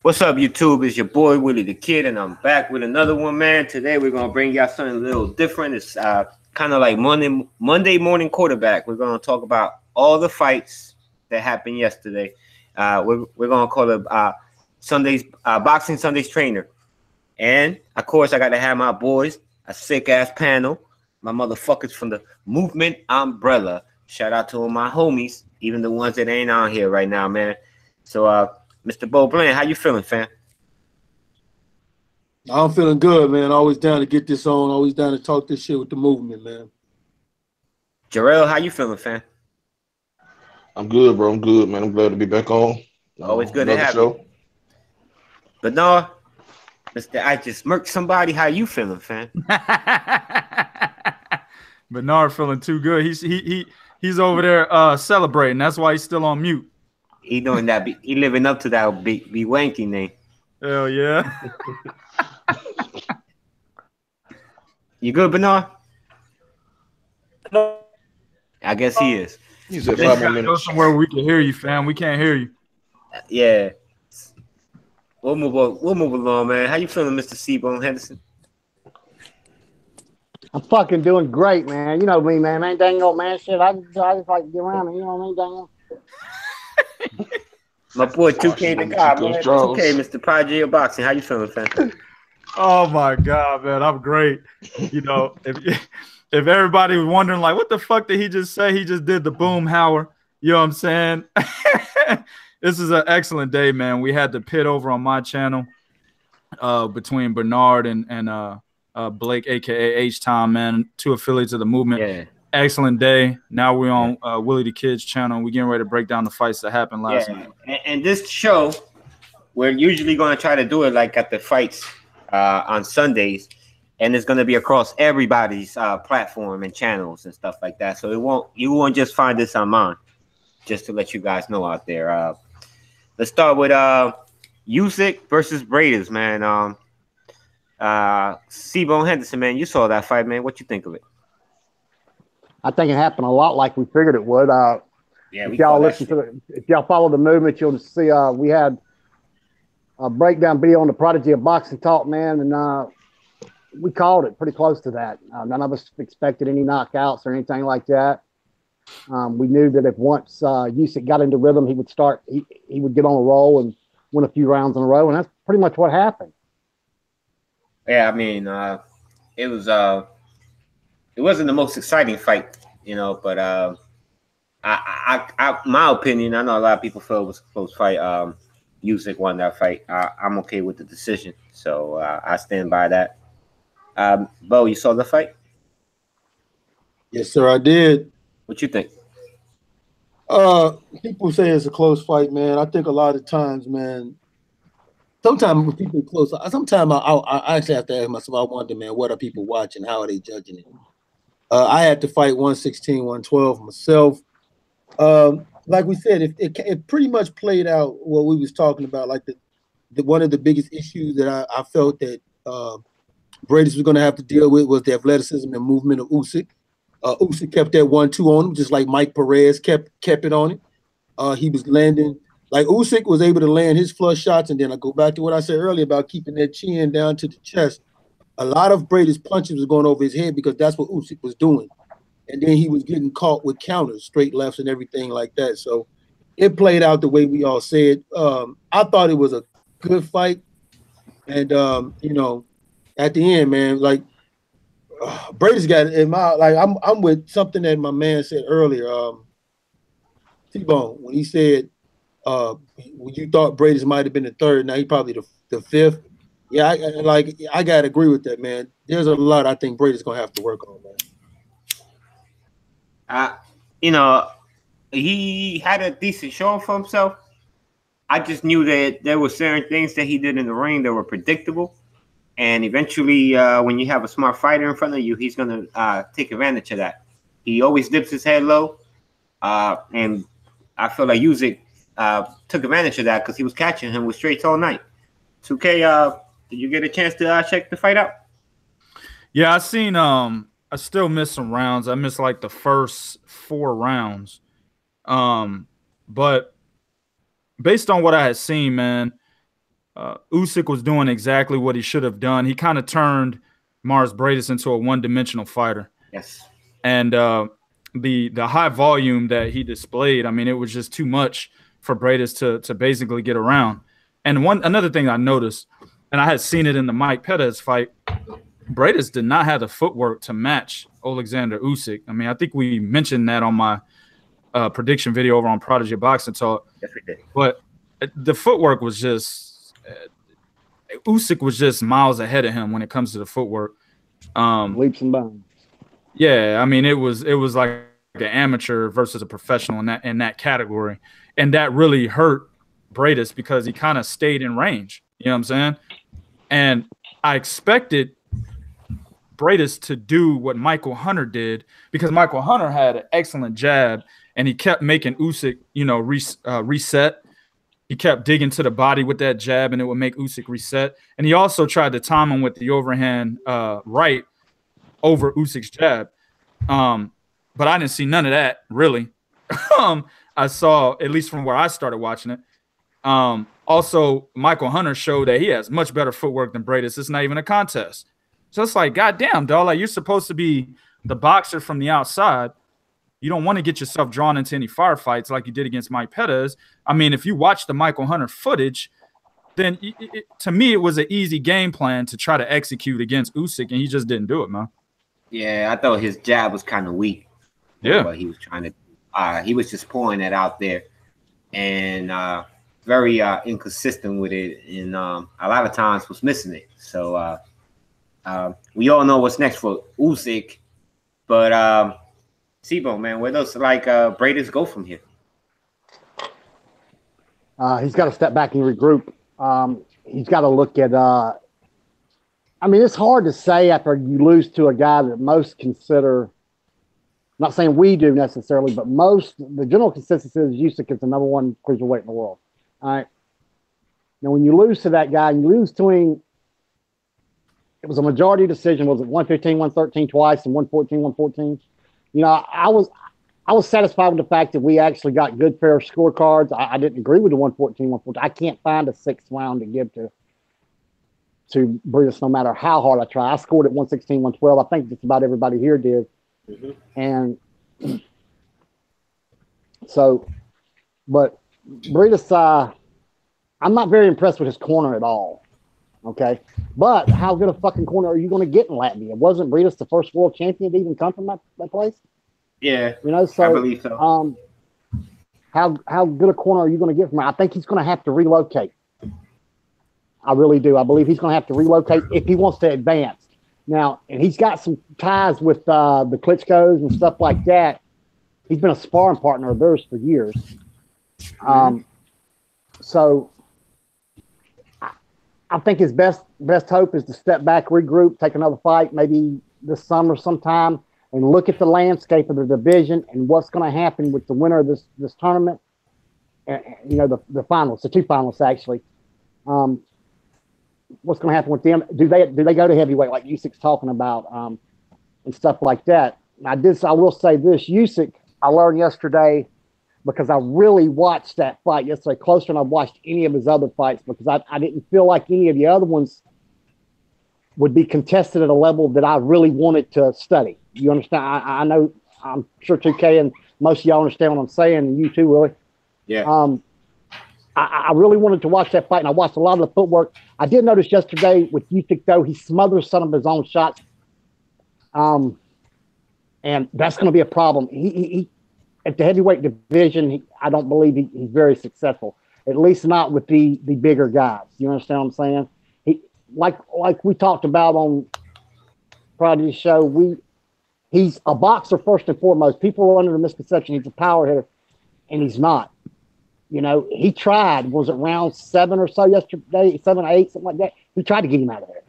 What's up, YouTube? It's your boy Willie the Kid, and I'm back with another one, man. Today we're gonna bring y'all something a little different. It's kind of like Monday morning quarterback. We're gonna talk about all the fights that happened yesterday. We're gonna call it Sundays Boxing Sundays Trainer, and of course I got to have my boys, a sick ass panel, my motherfuckers from the Movement Umbrella. Shout out to all my homies, even the ones that ain't on here right now, man. So Mr. Bo Bland, how you feeling, fam? I'm feeling good, man. Always down to get this on. Always down to talk this shit with the movement, man. Jarrell, how you feeling, fam? I'm good, bro. I'm good, man. I'm glad to be back on. Always good to have you. But no, Mr. I just murked somebody. How you feeling, fam? Bernard feeling too good. He's over there celebrating. That's why he's still on mute. He doing that. He living up to that be wanky name. Hell yeah. You good, Bernard? No. I guess he is. He's at 5 more minutes. Go somewhere we can hear you, fam. We can't hear you. Yeah. We'll move along, man. How you feeling, Mr. C-Bone Henderson? I'm fucking doing great, man. You know me, man. Ain't dang old man shit. I just like to get around and you know what I mean, dang. My boy 2K the guy, man. 2K, Mr. Prodigy of Boxing. How you feeling, fam? Oh my God, man. I'm great. You know, if everybody was wondering, like, what the fuck did he just say? He just did the boom hower. You know what I'm saying? This is an excellent day, man. We had the pit over on my channel between Bernard and Blake, aka H-Time, man. 2 affiliates of the movement. Yeah. Excellent day. Now we're on Willie the Kid's channel. We're getting ready to break down the fights that happened last night. And this show, we're usually going to try to do it like at the fights on Sundays, and it's going to be across everybody's platform and channels and stuff like that. So you won't just find this on mine. Just to let you guys know out there. Let's start with Usyk versus Breidis, man. C-Bone Henderson, man, you saw that fight, man. What you think of it? I think it happened a lot like we figured it would. Yeah, if y'all follow the movement, you'll see we had a breakdown video on the Prodigy of Boxing Talk, man, and we called it pretty close to that. None of us expected any knockouts or anything like that. We knew that if once Usyk got into rhythm, he would start. He would get on a roll and win a few rounds in a row, and that's pretty much what happened. Yeah, I mean, it wasn't the most exciting fight, you know, but my opinion, I know a lot of people feel it was a close fight. Usyk won that fight. I'm okay with the decision, so I stand by that. Bo, you saw the fight? Yes, sir, I did. What you think? People say it's a close fight, man. I think a lot of times, man, sometimes when people are close, sometimes I actually have to ask myself, I wonder, man, what are people watching? How are they judging it? I had to fight 116, 112 myself. Like we said, it pretty much played out what we was talking about. Like one of the biggest issues that I felt that Breidis was going to have to deal with was the athleticism and movement of Usyk. Usyk kept that 1-2 on him, just like Mike Perez kept it on him. He was landing, like Usyk was able to land his flush shots, and then I go back to what I said earlier about keeping that chin down to the chest. A lot of Breidis' punches was going over his head because that's what Usyk was doing. And then he was getting caught with counters, straight lefts and everything like that. So it played out the way we all said. I thought it was a good fight. And, you know, at the end, man, like Breidis got in my, like, I'm with something that my man said earlier, T-Bone, when he said, when you thought Breidis might have been the third, now he probably the fifth. Yeah, I gotta agree with that, man. There's a lot I think Breidis gonna have to work on, man. You know, he had a decent showing for himself. I just knew that there were certain things that he did in the ring that were predictable, and eventually, when you have a smart fighter in front of you, he's gonna take advantage of that. He always dips his head low, and I feel like Usyk took advantage of that because he was catching him with straights all night. 2K, did you get a chance to check the fight out? Yeah, I seen I still missed some rounds. I missed like the first 4 rounds. But based on what I had seen, man, Usyk was doing exactly what he should have done. He kind of turned Breidis into a one-dimensional fighter. Yes. And the high volume that he displayed, I mean, it was just too much for Breidis to basically get around. And another thing I noticed, and I had seen it in the Mike Pettis fight, Breidis did not have the footwork to match Alexander Usyk. I mean, I think we mentioned that on my prediction video over on Prodigy Boxing Talk. Yes, we did. But the footwork was just Usyk was just miles ahead of him when it comes to the footwork. Leaps and bounds. Yeah, I mean, it was like an amateur versus a professional in that category, and that really hurt Breidis because he kind of stayed in range. You know what I'm saying? And I expected Breidis to do what Michael Hunter did, because Michael Hunter had an excellent jab and he kept making Usyk, reset. He kept digging to the body with that jab and it would make Usyk reset. And he also tried to time him with the overhand right over Usyk's jab. But I didn't see none of that, really. I saw, at least from where I started watching it. Also, Michael Hunter showed that he has much better footwork than Breidis. It's not even a contest. So it's like, goddamn, dog, like you're supposed to be the boxer from the outside. You don't want to get yourself drawn into any firefights like you did against Mike Pettis. I mean, if you watch the Michael Hunter footage, then to me, it was an easy game plan to try to execute against Usyk, and he just didn't do it, man. Yeah, I thought his jab was kind of weak. Yeah. But he was trying to he was just pouring it out there and very inconsistent with it, and a lot of times was missing it. So we all know what's next for Usyk, but Sibo, man, where does Breidis go from here? He's got to step back and regroup. He's got to look at I mean, it's hard to say after you lose to a guy that most consider, I'm not saying we do necessarily, but the general consensus is Usyk is the #1 cruiserweight in the world. All right. Now, when you lose to that guy, and you lose to him, it was a majority decision. Was it 115, 113 twice, and 114, 114? You know, I was satisfied with the fact that we actually got good, fair scorecards. I didn't agree with the 114, 114. I can't find a 6th round to give to Breidis no matter how hard I try. I scored at 116, 112. I think just about everybody here did. Mm-hmm. And so, but Breidis, I'm not very impressed with his corner at all. Okay. But how good a fucking corner are you going to get in Latvia? Wasn't Breidis the first world champion to even come from that place? Yeah. You know, so I believe so. How good a corner are you going to get from him? I think he's going to have to relocate. I really do. I believe he's going to have to relocate if he wants to advance. Now, and he's got some ties with the Klitschko's and stuff like that. He's been a sparring partner of theirs for years. So I think his best hope is to step back, regroup, take another fight, maybe this summer sometime, and look at the landscape of the division and what's going to happen with the winner of this tournament. And, you know, the finals, the 2 finalists actually. What's going to happen with them? Do they go to heavyweight like Usyk's talking about, and stuff like that? I will say this: Usyk, I learned yesterday, because I really watched that fight yesterday closer than I've watched any of his other fights, because I didn't feel like any of the other ones would be contested at a level that I really wanted to study. You understand? I know, I'm sure 2K and most of y'all understand what I'm saying, and you too, Willie. Yeah. I really wanted to watch that fight, and I watched a lot of the footwork. I did notice yesterday with Usyk, though, he smothers some of his own shots. And that's going to be a problem. He at the heavyweight division, I don't believe he's very successful, at least not with the bigger guys. You understand what I'm saying? He like we talked about on Friday's show, he's a boxer first and foremost. People are under the misconception he's a power hitter, and he's not. You know, he tried. Was it round 7 or so yesterday? 7 or 8, something like that. He tried to get him out of there.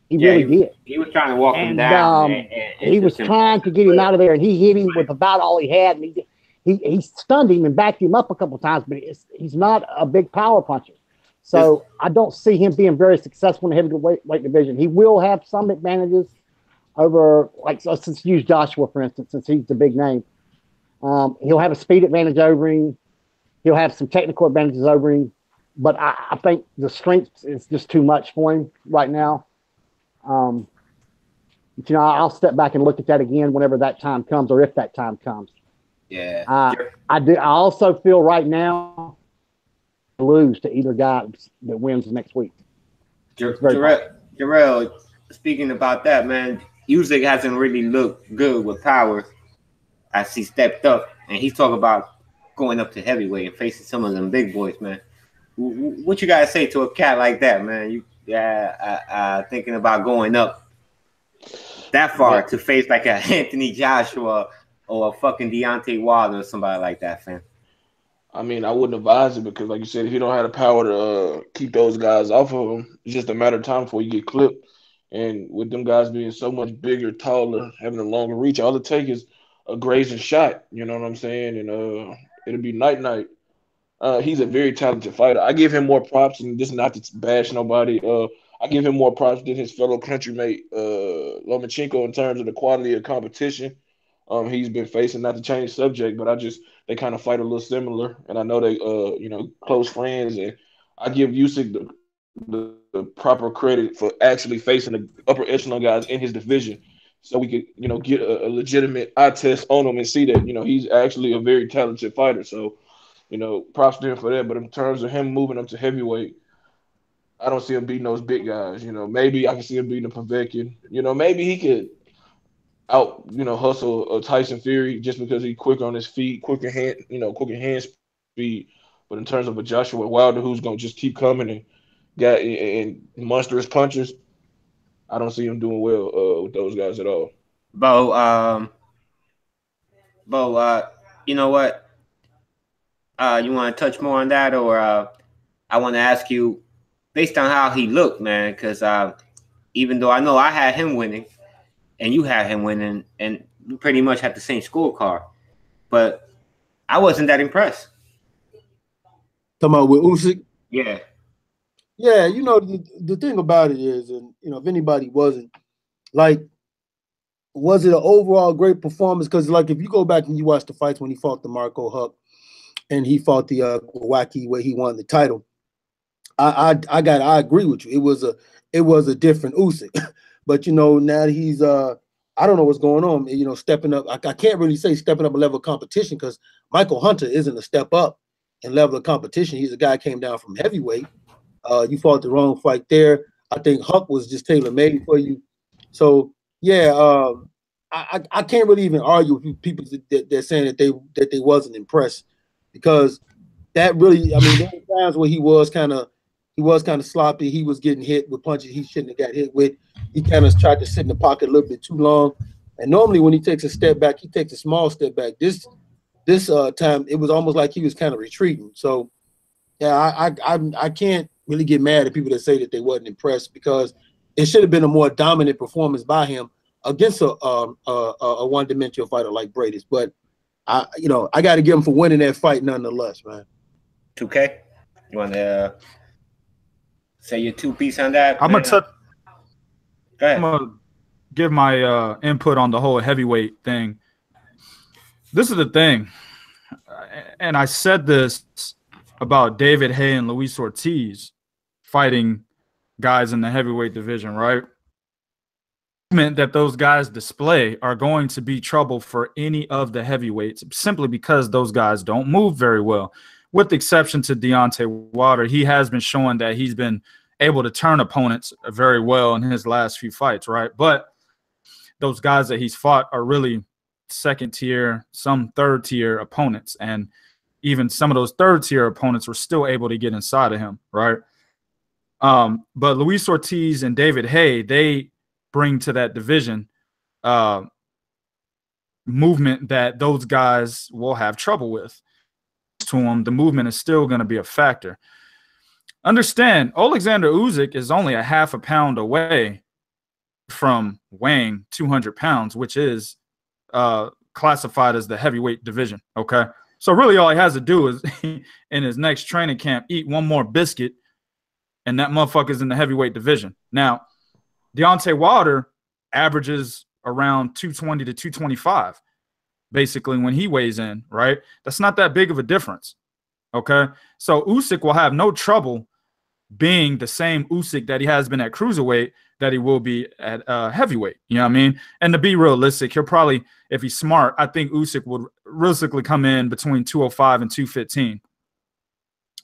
He really did. He was trying to walk him down. And he was trying to get him out of there, and he hit him with about all he had. And he stunned him and backed him up a couple of times, but he's not a big power puncher. So I don't see him being very successful in the heavyweight division. He will have some advantages over, like, let's use Joshua, for instance, since he's the big name. He'll have a speed advantage over him. He'll have some technical advantages over him. but I think the strength is just too much for him right now. But, I'll step back and look at that again whenever that time comes, or if that time comes. Yeah. I do. I also feel right now lose to either guy that wins next week. Jarrell, speaking about that, man, Usyk hasn't really looked good with power as he stepped up, and he's talking about going up to heavyweight and facing some of them big boys, man. What you gotta say to a cat like that, man? Thinking about going up that far to face like a Anthony Joshua or a fucking Deontay Wilder or somebody like that, fam. I mean, I wouldn't advise it because, like you said, if you don't have the power to keep those guys off of him, it's just a matter of time before you get clipped. And with them guys being so much bigger, taller, having a longer reach, all it takes is a grazing shot. You know what I'm saying? And it'll be night. He's a very talented fighter. I give him more props, and this is not to bash nobody. I give him more props than his fellow countrymate Lomachenko in terms of the quality of competition he's been facing. Not to change subject, but they kind of fight a little similar, and I know they close friends, and I give Usyk the proper credit for actually facing the upper echelon guys in his division, so we could get a legitimate eye test on him and see that he's actually a very talented fighter. So props to him for that. But in terms of him moving up to heavyweight, I don't see him beating those big guys. Maybe I can see him beating a Povetkin. Maybe he could hustle a Tyson Fury just because he's quick on his feet, quicker hand speed. But in terms of a Joshua Wilder who's gonna just keep coming and monstrous punches, I don't see him doing well with those guys at all. Bo, you know what? You want to touch more on that, or I want to ask you, based on how he looked, man, because even though I know I had him winning, and you had him winning, and we pretty much had the same scorecard, but I wasn't that impressed. Talking about with Usyk? Yeah. Yeah, the thing about it is, and if anybody wasn't, was it an overall great performance? Because if you go back and you watch the fights when he fought the Marco Huck and he fought the Wacky where he won the title, I agree with you. It was a different Usyk. But now that he's I don't know what's going on, stepping up. I can't really say stepping up a level of competition because Michael Hunter isn't a step up in level of competition. He's a guy who came down from heavyweight. You fought the wrong fight there. I think Huck was just tailor-made for you. So yeah, I can't really even argue with people that saying that they wasn't impressed, because that really, there were times where he was kind of sloppy. He was getting hit with punches he shouldn't have got hit with. He kind of tried to sit in the pocket a little bit too long. And normally when he takes a step back, he takes a small step back. This time it was almost like he was kind of retreating. So yeah, I can't really get mad at people that say that they wasn't impressed, because it should have been a more dominant performance by him against a one-dimensional fighter like Breidis. But I got to give him for winning that fight nonetheless, man. 2K, you want to say your 2 piece on that? I'm gonna Go ahead. I'm gonna give my input on the whole heavyweight thing. This is the thing, and I said this about David Haye and Luis Ortiz fighting guys in the heavyweight division, right? That those guys display are going to be trouble for any of the heavyweights, simply because those guys don't move very well. With the exception to Deontay Wilder, he has been showing that he's been able to turn opponents very well in his last few fights, right? But those guys that he's fought are really second tier, some third tier opponents, and even some of those third tier opponents were still able to get inside of him, right? But Luis Ortiz and David Haye, they bring to that division movement that those guys will have trouble with. To them, the movement is still going to be a factor. Understand, Alexander Usyk is only a half a pound away from weighing 200 pounds, which is classified as the heavyweight division, okay? So really all he has to do is, in his next training camp, eat one more biscuit, and that motherfucker's in the heavyweight division. Now, Deontay Wilder averages around 220 to 225, basically, when he weighs in, right? That's not that big of a difference. Okay, so Usyk will have no trouble being the same Usyk that he has been at cruiserweight that he will be at heavyweight. You know what I mean? And to be realistic, he'll probably, if he's smart, I think Usyk would realistically come in between 205 and 215.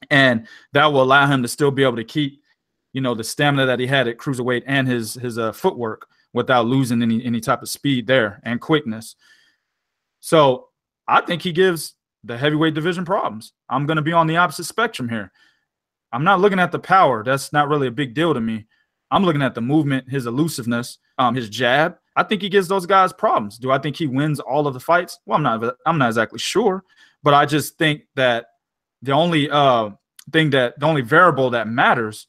And that will allow him to still be able to keep, you know, the stamina that he had at cruiserweight and his footwork without losing any type of speed there and quickness. So I think he gives the heavyweight division problems. I'm going to be on the opposite spectrum here. I'm not looking at the power. That's not really a big deal to me. I'm looking at the movement, his elusiveness, his jab. I think he gives those guys problems. Do I think he wins all of the fights? Well, I'm not exactly sure, but I just think that the only variable that matters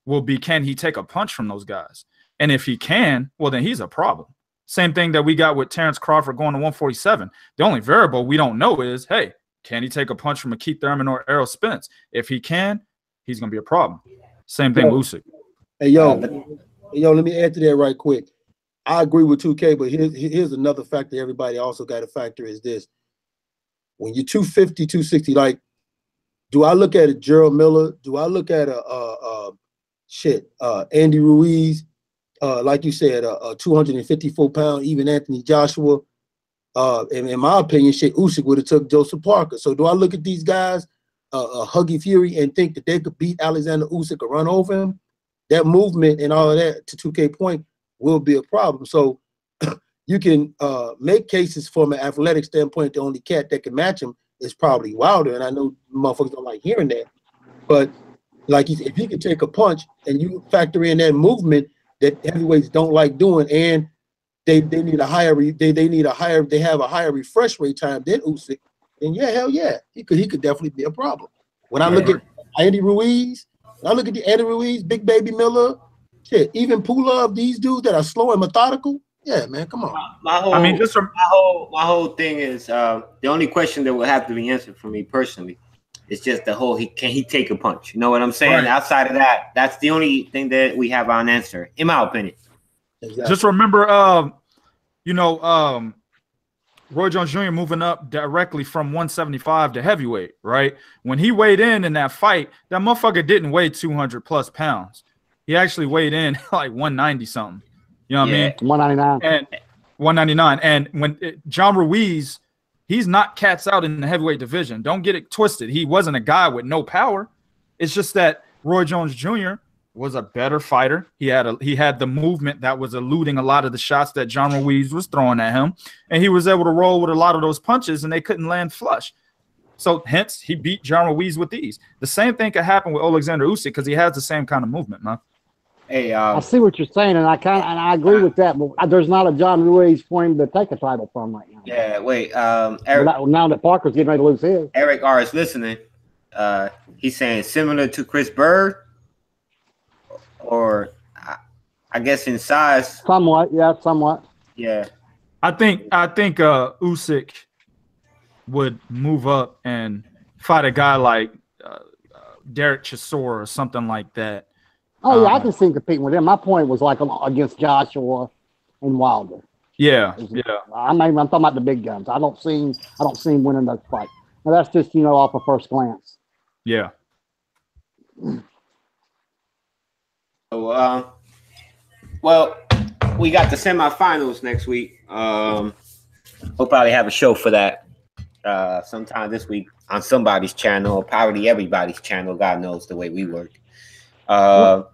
will be, can he take a punch from those guys? And if he can, well, then he's a problem. Same thing that we got with Terrence Crawford going to 147. The only variable we don't know is, hey, can he take a punch from a Keith Thurman or Errol Spence? If he can, he's going to be a problem. Same thing with Usyk. Hey, yo, let me add to that right quick. I agree with 2K, but here's another factor everybody also got to factor is this. When you're 250, 260, like, do I look at a Gerald Miller? Do I look at Andy Ruiz? Like you said, a 254-pound, even Anthony Joshua. In my opinion, Usyk would have took Joseph Parker. So do I look at these guys, Huggy Fury, and think that they could beat Alexander Usyk or run over him? That movement and all of that, to 2K point, will be a problem. So you can make cases from an athletic standpoint. The only cat that can match him is probably Wilder, and I know motherfuckers don't like hearing that. But like if he can take a punch and you factor in that movement that heavyweights don't like doing, and they have a higher refresh rate time than Usyk, then yeah, hell yeah, he could definitely be a problem. When I look at Andy Ruiz, Big Baby Miller, shit, even Pulov, these dudes that are slow and methodical, yeah, man, come on. My whole thing is the only question that will have to be answered for me personally. It's just the whole can he take a punch? You know what I'm saying? Right. Outside of that, that's the only thing that we have on answer, in my opinion. Exactly. Just remember, Roy Jones Jr. moving up directly from 175 to heavyweight, right? When he weighed in that fight, that motherfucker didn't weigh 200 plus pounds. He actually weighed in like 190 something. You know what I mean? 199. And 199. And when John Ruiz, he's not cats out in the heavyweight division. Don't get it twisted. He wasn't a guy with no power. It's just that Roy Jones Jr. was a better fighter. He had the movement that was eluding a lot of the shots that John Ruiz was throwing at him, and he was able to roll with a lot of those punches, and they couldn't land flush. So hence he beat John Ruiz with these. The same thing could happen with Alexander Usyk because he has the same kind of movement, man. Hey, I see what you're saying, and I agree with that. But there's not a John Ruiz for him to take a title from right now. Yeah, wait. Eric, now that Parker's getting ready to lose his. Eric R is listening. He's saying similar to Chris Bird, or I guess in size. Somewhat, yeah, somewhat. Yeah. I think Usyk would move up and fight a guy like Derek Chisora or something like that. Oh yeah, I can see him competing with him. My point was like against Joshua and Wilder. Yeah. I'm talking about the big guns. I don't see him winning those fights. Now that's just off a first glance. Yeah. So, well, we got the semifinals next week. We'll probably have a show for that sometime this week on somebody's channel, or probably everybody's channel. God knows the way we work. So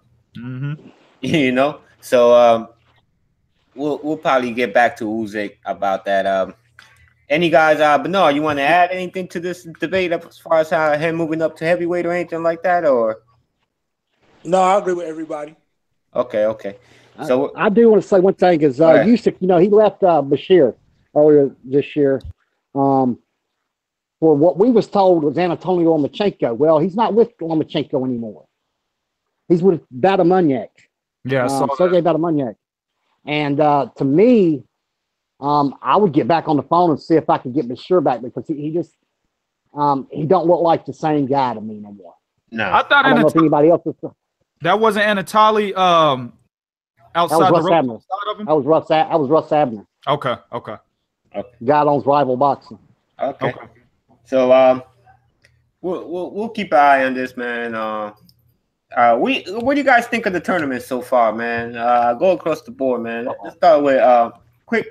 we'll probably get back to Usyk about that. Any guys, Bernard, you want to add anything to this debate as far as how him moving up to heavyweight or anything like that, or? No, I agree with everybody. Okay. So I do want to say one thing is Usyk, he left Bashir earlier this year for what we was told was Anatoly Lomachenko. Well, he's not with Lomachenko anymore. He's with Batamunyak. Yeah, Sergey Batamunyak. And to me, I would get back on the phone and see if I could get Bashir back because he just he don't look like the same guy to me no more. No, I thought I don't know if anybody else is. That wasn't Anatoly outside the ring. That was Russ Abner. Okay. Guy owns Rival Boxing. Okay. So We'll keep an eye on this, man. What do you guys think of the tournament so far, man? Go across the board, man. Let's start with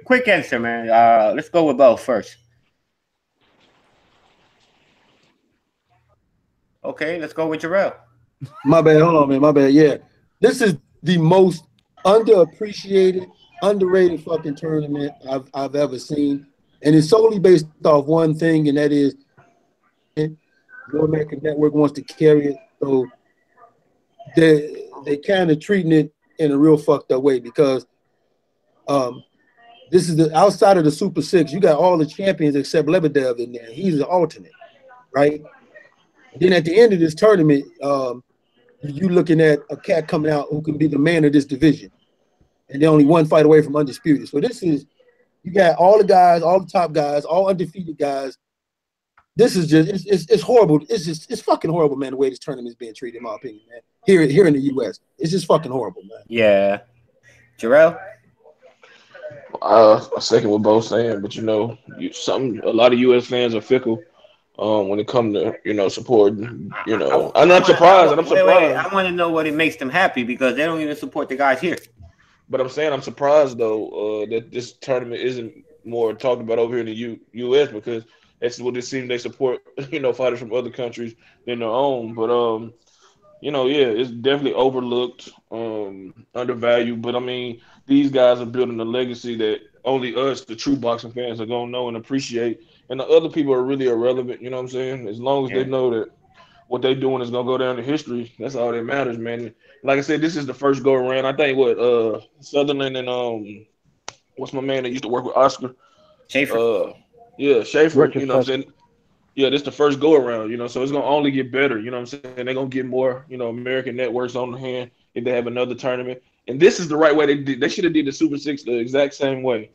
quick answer, man. Let's go with Bo first. Okay, let's go with Jarrell. My bad. Hold on, man. My bad. Yeah, this is the most underappreciated, underrated fucking tournament I've ever seen, and it's solely based off one thing, and that is the American Network wants to carry it, so they kind of treating it in a real fucked up way because this is the outside of the Super Six. You got all the champions except Lebedev in there. He's an alternate, right? Then at the end of this tournament, you looking at a cat coming out who can be the man of this division, and they're only one fight away from undisputed. So this is, you got all the guys, all the top guys, all undefeated guys. This is just it's horrible. It's fucking horrible, man. The way this tournament is being treated, in my opinion, man. Here in the U.S., it's just fucking horrible, man. Yeah, Jarrell. I second what both saying, but a lot of U.S. fans are fickle when it comes to supporting. I'm not surprised, and I'm surprised. Wait, I want to know what it makes them happy because they don't even support the guys here. But I'm saying I'm surprised though that this tournament isn't more talked about over here in the U.S. because that's what it seems they support. Fighters from other countries than their own. But yeah, it's definitely overlooked, undervalued. But I mean, these guys are building a legacy that only us, the true boxing fans, are gonna know and appreciate. And the other people are really irrelevant. You know what I'm saying? As long as they know that what they're doing is gonna go down in history, that's all that matters, man. Like I said, this is the first go around. I think Sutherland and what's my man that used to work with Oscar? Schaefer. Yeah, Schaefer. Richard What I'm saying? Yeah, this is the first go around, so it's gonna only get better. You know what I'm saying? They're gonna get more, American networks on the hand if they have another tournament. And this is the right way they should have did the Super Six the exact same way.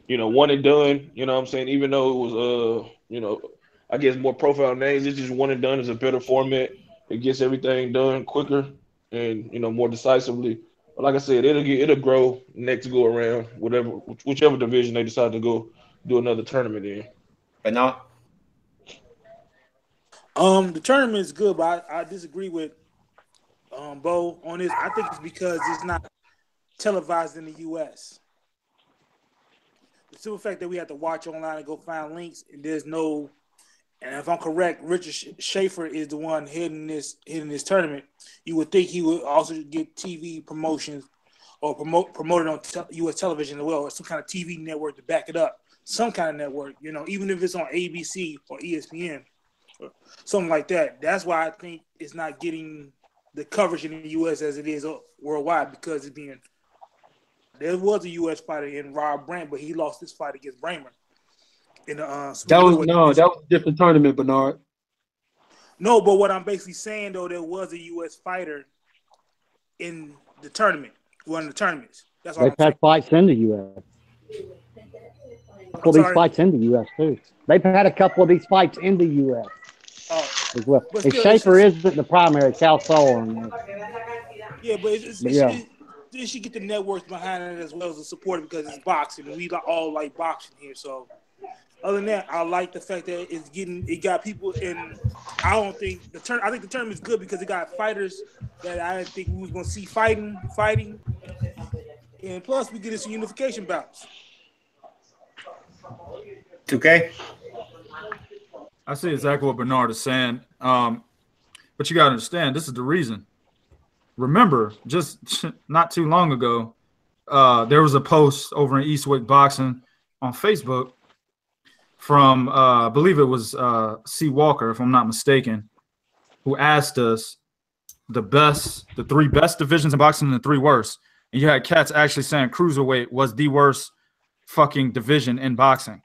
One and done, you know what I'm saying? Even though it was I guess more profile names, it's just one and done is a better format. It gets everything done quicker and more decisively. But like I said, it'll grow next go around, whichever division they decide to go do another tournament in. But no. The tournament is good, but I disagree with Bo on this. I think it's because it's not televised in the U.S. The simple fact that we have to watch online and go find links, and there's no. And if I'm correct, Richard Schaefer is the one heading this tournament. You would think he would also get TV promotions or promoted on U.S. television as well, or some kind of TV network to back it up. Some kind of network, even if it's on ABC or ESPN. Something like that. That's why I think it's not getting the coverage in the U.S. as it is worldwide because there was a U.S. fighter in Rob Brandt, but he lost this fight against Bramer. That was a different tournament, Bernard. No, but what I'm basically saying though, there was a U.S. fighter in the tournament, one of the tournaments. That's all. They've had fights in the U.S. A couple of these fights in the U.S. too. They've had a couple of these fights in the U.S. As well. If Schaefer isn't the primary, Cal Soul. Yeah, but they should get the networks behind it as well as the support because it's boxing and we all like boxing here. So other than that, I like the fact that it got people in. I think the tournament is good because it got fighters that I didn't think we was gonna see fighting, and plus we get some unification bouts. 2K. I see exactly what Bernard is saying. But you got to understand, this is the reason. Remember, just not too long ago, there was a post over in Eastwick Boxing on Facebook from, I believe it was C. Walker, if I'm not mistaken, who asked us the three best divisions in boxing and the three worst. And you had cats actually saying cruiserweight was the worst fucking division in boxing.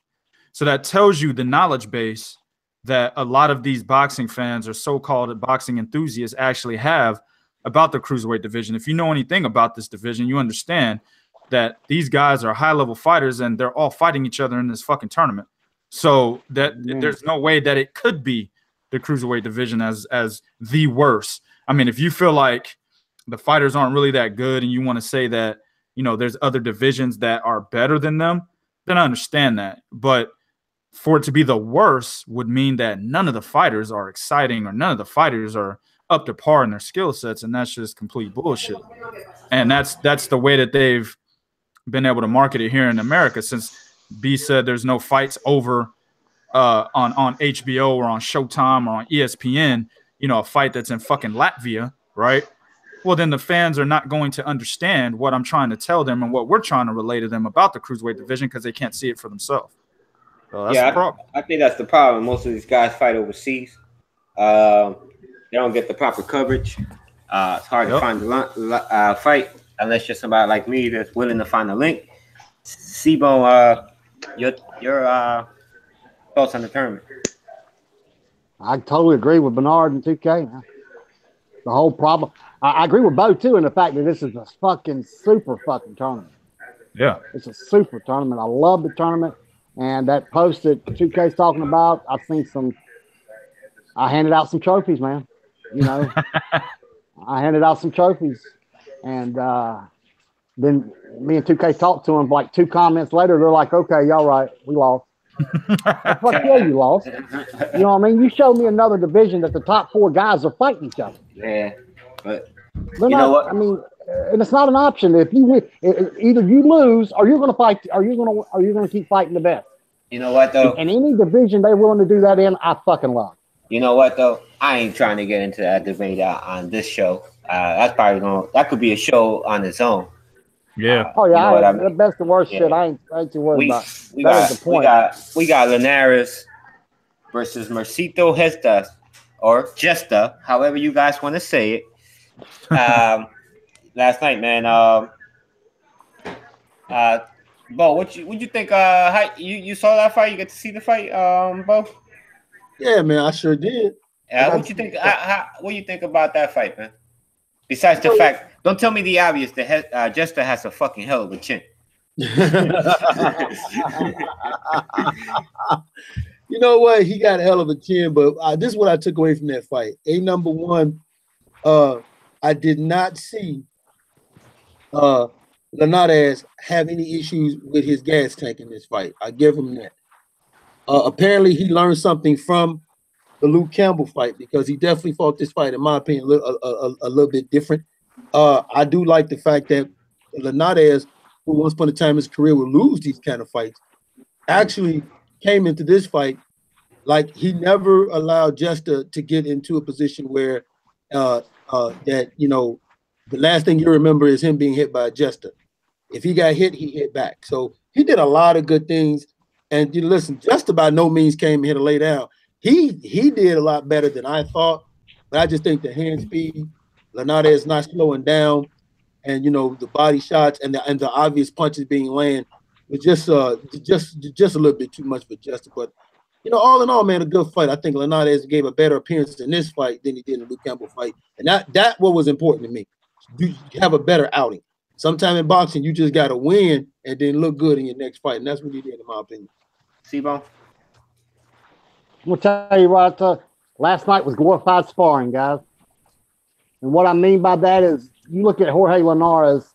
So that tells you the knowledge base that a lot of these boxing fans or so-called boxing enthusiasts actually have about the cruiserweight division. If you know anything about this division, you understand that these guys are high-level fighters and they're all fighting each other in this fucking tournament. So that there's no way that it could be the cruiserweight division as the worst. I mean, if you feel like the fighters aren't really that good and you want to say that, there's other divisions that are better than them, then I understand that. But for it to be the worst would mean that none of the fighters are exciting or none of the fighters are up to par in their skill sets, and that's just complete bullshit. And that's the way that they've been able to market it here in America, since B said there's no fights over on HBO or on Showtime or on ESPN, you know, a fight that's in fucking Latvia, right? Well, then the fans are not going to understand what I'm trying to tell them and what we're trying to relay to them about the cruiserweight division because they can't see it for themselves. So that's the problem. I think that's the problem. Most of these guys fight overseas. They don't get the proper coverage. It's hard to find the fight unless you're somebody like me that's willing to find a link. Seabow, your thoughts on the tournament? I totally agree with Bernard and 2K. Man. The whole problem. I agree with Bo too in the fact that this is a fucking super fucking tournament. Yeah, it's a super tournament. I love the tournament, and that post that 2K's talking about, I've seen some. I handed out some trophies, man. You know, I handed out some trophies, and then me and 2K talked to them. Like 2 comments later, they're like, "Okay, y'all right, we lost." Fuck yeah, you lost. You know what I mean? You showed me another division that the top 4 guys are fighting each other. Yeah, but you know what? I mean, and it's not an option. If you win, either you lose or you're going to fight. Are you going to keep fighting the best? You know what though? And any division they're willing to do that in, I fucking love. You know what though? I ain't trying to get into that debate on this show. That's probably that could be a show on its own. Yeah. Oh yeah. You know the best and worst shit. I ain't too worried about. We got Linares versus Mercito Gesta or Gesta, however you guys want to say it. Last night, man. Bo, what you think? How you saw that fight? You get to see the fight, Bo? Yeah, man, I sure did. What you think? What you think about that fight, man? Besides the fact, don't tell me the obvious. That Gesta has a fucking hell of a chin. You know what? He got a hell of a chin, but this is what I took away from that fight. Number one, I did not see Linares have any issues with his gas tank in this fight. I give him that. Apparently, he learned something from the Luke Campbell fight because he definitely fought this fight, in my opinion, a little bit different. I do like the fact that Linares, who once upon a time in his career would lose these kind of fights, actually came into this fight like he never allowed Gesta to get into a position where that, you know, the last thing you remember is him being hit by a Gesta. If he got hit, he hit back. So he did a lot of good things. And you listen, Gesta by no means came here to lay down. He did a lot better than I thought. But I just think the hand speed, Linares not slowing down, and you know the body shots and the obvious punches being landed was just a little bit too much for Gesta. But you know, all in all, man, a good fight. I think Linares gave a better appearance in this fight than he did in the Luke Campbell fight, and that what was important to me. You have a better outing. Sometime in boxing, you just got to win and then look good in your next fight, and that's what he did, in my opinion. Seabow? I'm gonna tell you right. Last night was glorified sparring, guys. And what I mean by that is, you look at Jorge Linares'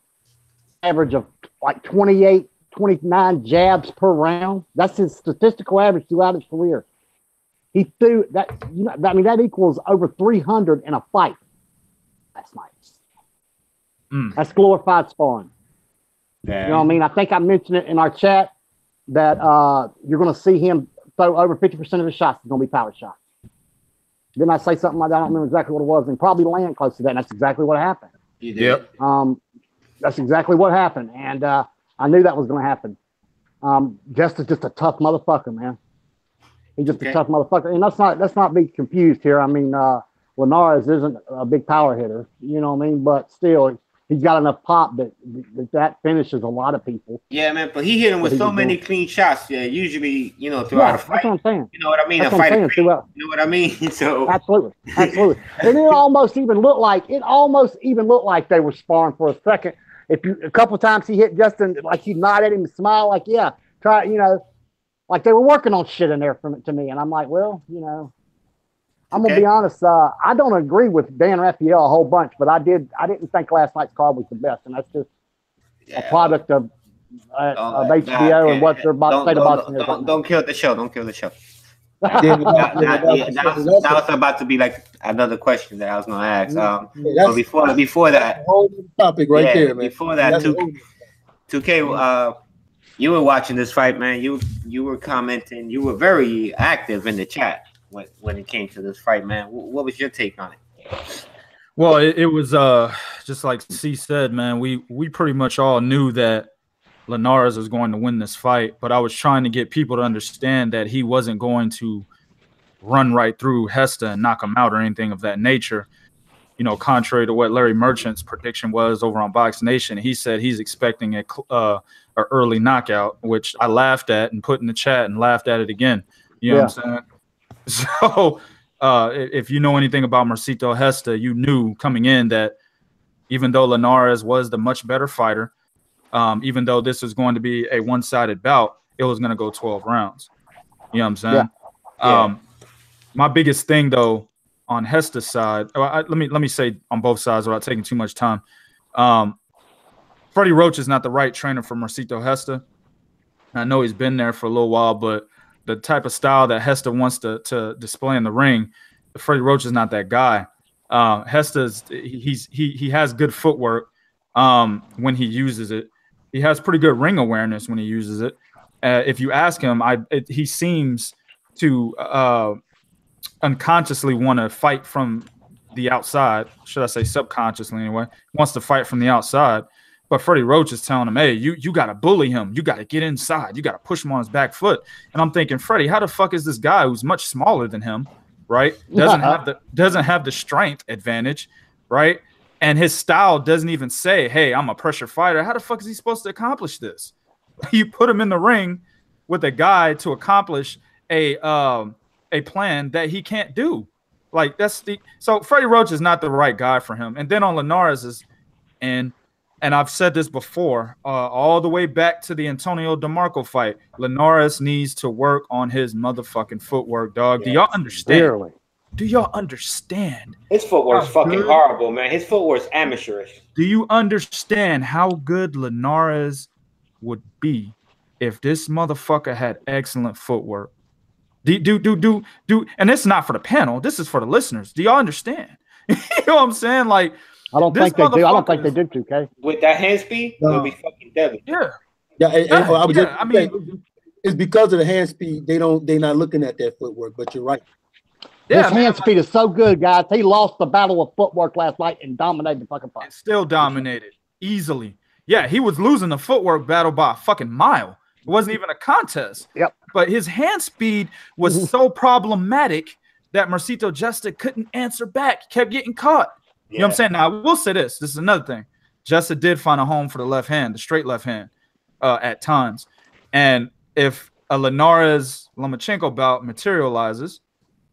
average of like 28, 29 jabs per round. That's his statistical average throughout his career. He threw that. You know, I mean, that equals over 300 in a fight last night. That's glorified sparring. Yeah. You know what I mean? I think I mentioned it in our chat that you're going to see him throw over 50% of his shots is going to be power shots. Didn't I say something like that? I don't remember exactly what it was. And probably land close to that. And that's exactly what happened. You did. Yep. That's exactly what happened. And I knew that was going to happen. Gesta's just a tough motherfucker, man. He's just a tough motherfucker. And let's not be confused here. I mean, Linares isn't a big power hitter. You know what I mean? But still, he's got enough pop that finishes a lot of people. Yeah, man, but he hit him with so many clean shots. Yeah, usually, you know, throughout a fight. That's what I'm saying. You know what I mean? That's what I'm saying. You know what I mean? So absolutely. And it almost even looked like they were sparring for a second. A couple times he hit Justin, like he nodded at him and smiled, like, yeah, try, you know, like they were working on shit in there to me. And I'm like, well, you know, I'm gonna be honest. I don't agree with Dan Raphael a whole bunch, but I didn't think last night's card was the best, and that's just a product of of HBO and what their state of boxing is. Don't kill the show. Don't kill the show. Yeah, that was about to be like another question that I was going to ask. But before that, whole topic right there, man. Before that, 2K, you were watching this fight, man. You were commenting. You were very active in the chat when it came to this fight, man. What was your take on it? Well, it was just like C said, man. We pretty much all knew that Linares was going to win this fight, but I was trying to get people to understand that he wasn't going to run right through Gesta and knock him out or anything of that nature. You know, contrary to what Larry Merchant's prediction was over on Box Nation, he said he's expecting a early knockout, which I laughed at and put in the chat and laughed at it again. You know what I'm saying? So if you know anything about Matthysse Gesta, you knew coming in that even though Linares was the much better fighter, even though this was going to be a one-sided bout, it was going to go 12 rounds. You know what I'm saying? Yeah. My biggest thing, though, on Gesta's side, let me say on both sides without taking too much time. Freddie Roach is not the right trainer for Matthysse Gesta. I know he's been there for a little while, but the type of style that Gesta wants to display in the ring, Freddie Roach is not that guy. Gesta's he has good footwork when he uses it. He has pretty good ring awareness when he uses it. If you ask him, he seems to unconsciously want to fight from the outside. Should I say subconsciously anyway? Wants to fight from the outside. But Freddie Roach is telling him, hey, you got to bully him. You got to get inside. You got to push him on his back foot. And I'm thinking, Freddie, how the fuck is this guy who's much smaller than him, right? Doesn't have the strength advantage, right? And his style doesn't even say, hey, I'm a pressure fighter. How the fuck is he supposed to accomplish this? You put him in the ring with a guy to accomplish a plan that he can't do. Like so Freddie Roach is not the right guy for him. And then on Linares and I've said this before, all the way back to the Antonio DeMarco fight, Linares needs to work on his motherfucking footwork, dog. Do y'all understand? Barely. Do y'all understand? His footwork's fucking horrible, man. His footwork's amateurish. Do you understand how good Linares would be if this motherfucker had excellent footwork? Do, and it's not for the panel. This is for the listeners. Do y'all understand? You know what I'm saying? Like, I don't think they do. I don't think they do, 2K. With that hand speed, it'll be fucking deadly. Yeah. I mean, it's because of the hand speed. They're not looking at that footwork. But you're right. Yeah, his hand speed is so good, guys. He lost the battle of footwork last night and dominated the fucking fight. Still dominated easily. Yeah, he was losing the footwork battle by a fucking mile. It wasn't even a contest. Yep. But his hand speed was so problematic that Matthysse Gesta couldn't answer back. Kept getting caught. You know what I'm saying? Now, I will say this. This is another thing. Gesta did find a home for the left hand, the straight left hand at times. And if a Linares-Lomachenko bout materializes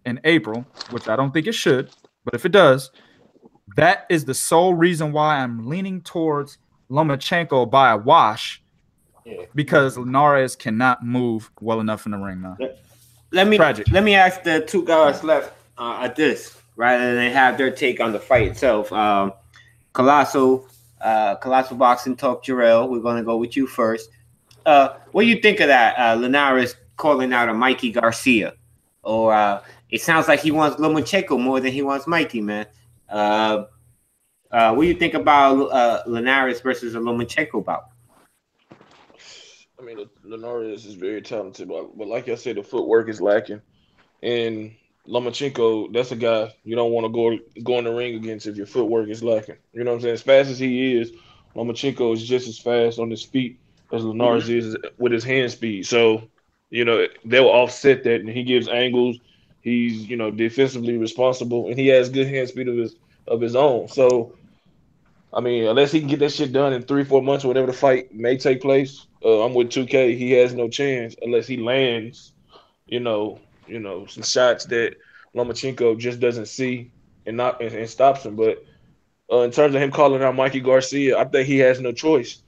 in April, which I don't think it should, but if it does, that is the sole reason why I'm leaning towards Lomachenko by a wash, because Linares cannot move well enough in the ring now. Let me ask the two guys left at this, rather than have their take on the fight itself. Colossal Boxing Talk, Jarrell, we're going to go with you first. What do you think of that? Linares calling out a Mikey Garcia, or it sounds like he wants Lomachenko more than he wants Mikey, man. What do you think about Linares versus a Lomachenko bout? I mean, Linares is very talented, but like I said, the footwork is lacking. And Lomachenko, that's a guy you don't want to go in the ring against if your footwork is lacking. You know what I'm saying? As fast as he is, Lomachenko is just as fast on his feet as Linares is with his hand speed. So, you know, they'll offset that, and he gives angles. He's, you know, defensively responsible, and he has good hand speed of his own. So, I mean, unless he can get that shit done in 3-4 months, whenever the fight may take place, I'm with 2K. He has no chance unless he lands, you know, some shots that Lomachenko just doesn't see and stops him. But in terms of him calling out Mikey Garcia, I think he has no choice.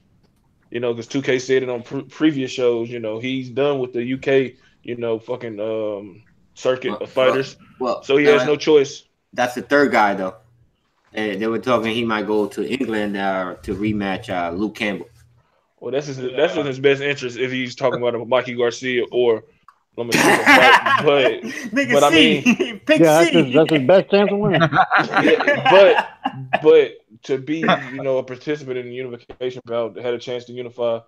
You know, because 2K said it on previous shows. You know, he's done with the UK, you know, fucking circuit of fighters. So he has no choice. That's the third guy, though. And they were talking he might go to England to rematch Luke Campbell. Well, that's in his best interest if he's talking about a Mikey Garcia or Lomachenko fight. But I mean, pick Yeah, C. that's his best chance of winning. but to be, a participant in the unification bout, had a chance to unify,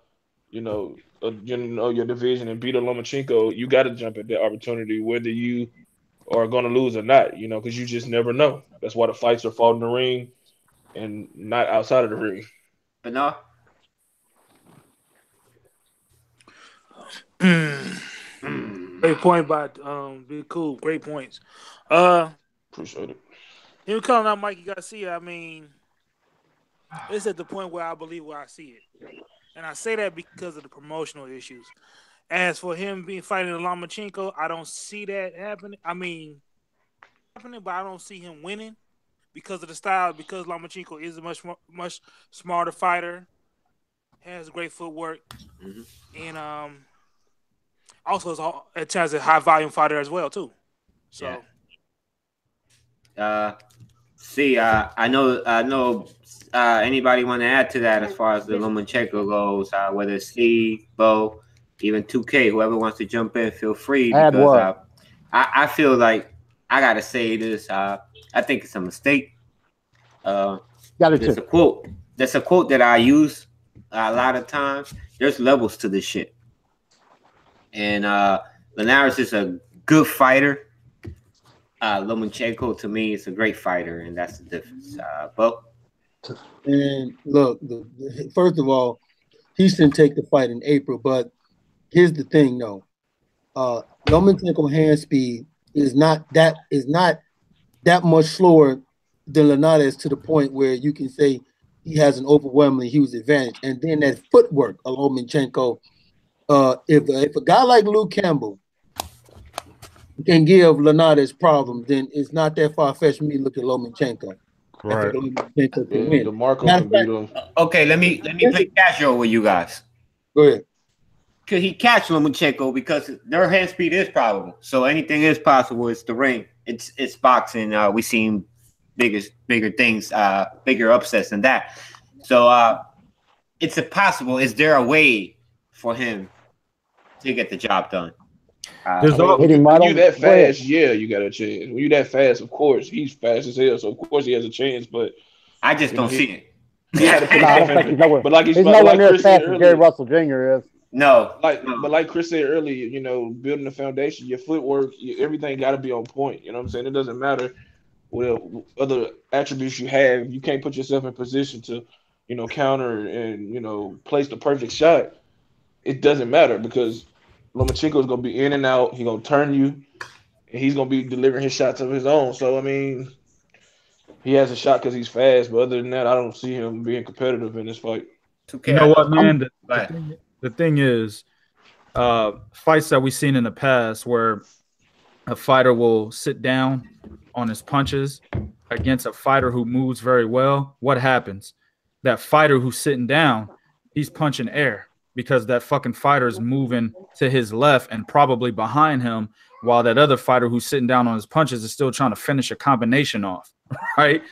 your division and beat a Lomachenko, you got to jump at that opportunity, whether you are going to lose or not, because you just never know. That's why the fights are fought in the ring and not outside of the ring. But no. Great point by Big Cool. Great points. Appreciate it. Him calling out Mikey Garcia, I mean, it's at the point where I believe where I see it. And I say that because of the promotional issues. As for him fighting Lomachenko, I don't see that happening. I mean, but I don't see him winning because of the style, because Lomachenko is a much smarter fighter, has great footwork, and also is at times a high volume fighter as well too. So, I know. Anybody want to add to that as far as the Lomachenko goes? Whether it's Steve, Bo, even 2K, whoever wants to jump in, feel free. Because I feel like I gotta say this. I think it's a mistake. There's a quote. There's a quote that I use a lot of times. There's levels to this shit. And Linares is a good fighter. Lomachenko, to me, is a great fighter, and that's the difference. Bo? And look, first of all, he shouldn't take the fight in April, but here's the thing, though. Lomachenko hand speed is not that much slower than Linares to the point where you can say he has an overwhelmingly huge advantage. And then that footwork of Lomachenko, if a guy like Luke Campbell can give Linares problems, then it's not that far-fetched for me to look at Lomachenko. Right. DeMarco can beat him. Okay, let me play casual with you guys. Go ahead. Could he catch Lomachenko because their hand speed is probable? So anything is possible. It's the ring. It's boxing. We've seen bigger things, bigger upsets than that. So it's possible. Is there a way for him to get the job done? When you that fast, yeah, you got a chance. When you that fast, of course, he's fast as hell, so of course he has a chance. But I just don't see it. But like he's nowhere near as fast as Gary Russell Jr. is. But like Chris said earlier, building the foundation, your footwork, everything got to be on point. You know what I'm saying? It doesn't matter what other attributes you have. You can't put yourself in position to, counter and place the perfect shot. It doesn't matter because Lomachenko is going to be in and out. He's going to turn you, and he's going to be delivering his shots of his own. So, I mean, he has a shot because he's fast. But other than that, I don't see him being competitive in this fight. You know what, man? The thing is, fights that we've seen in the past where a fighter will sit down on his punches against a fighter who moves very well, what happens? That fighter who's sitting down, he's punching air. Because that fucking fighter is moving to his left and probably behind him, while that other fighter who's sitting down on his punches is still trying to finish a combination off, right?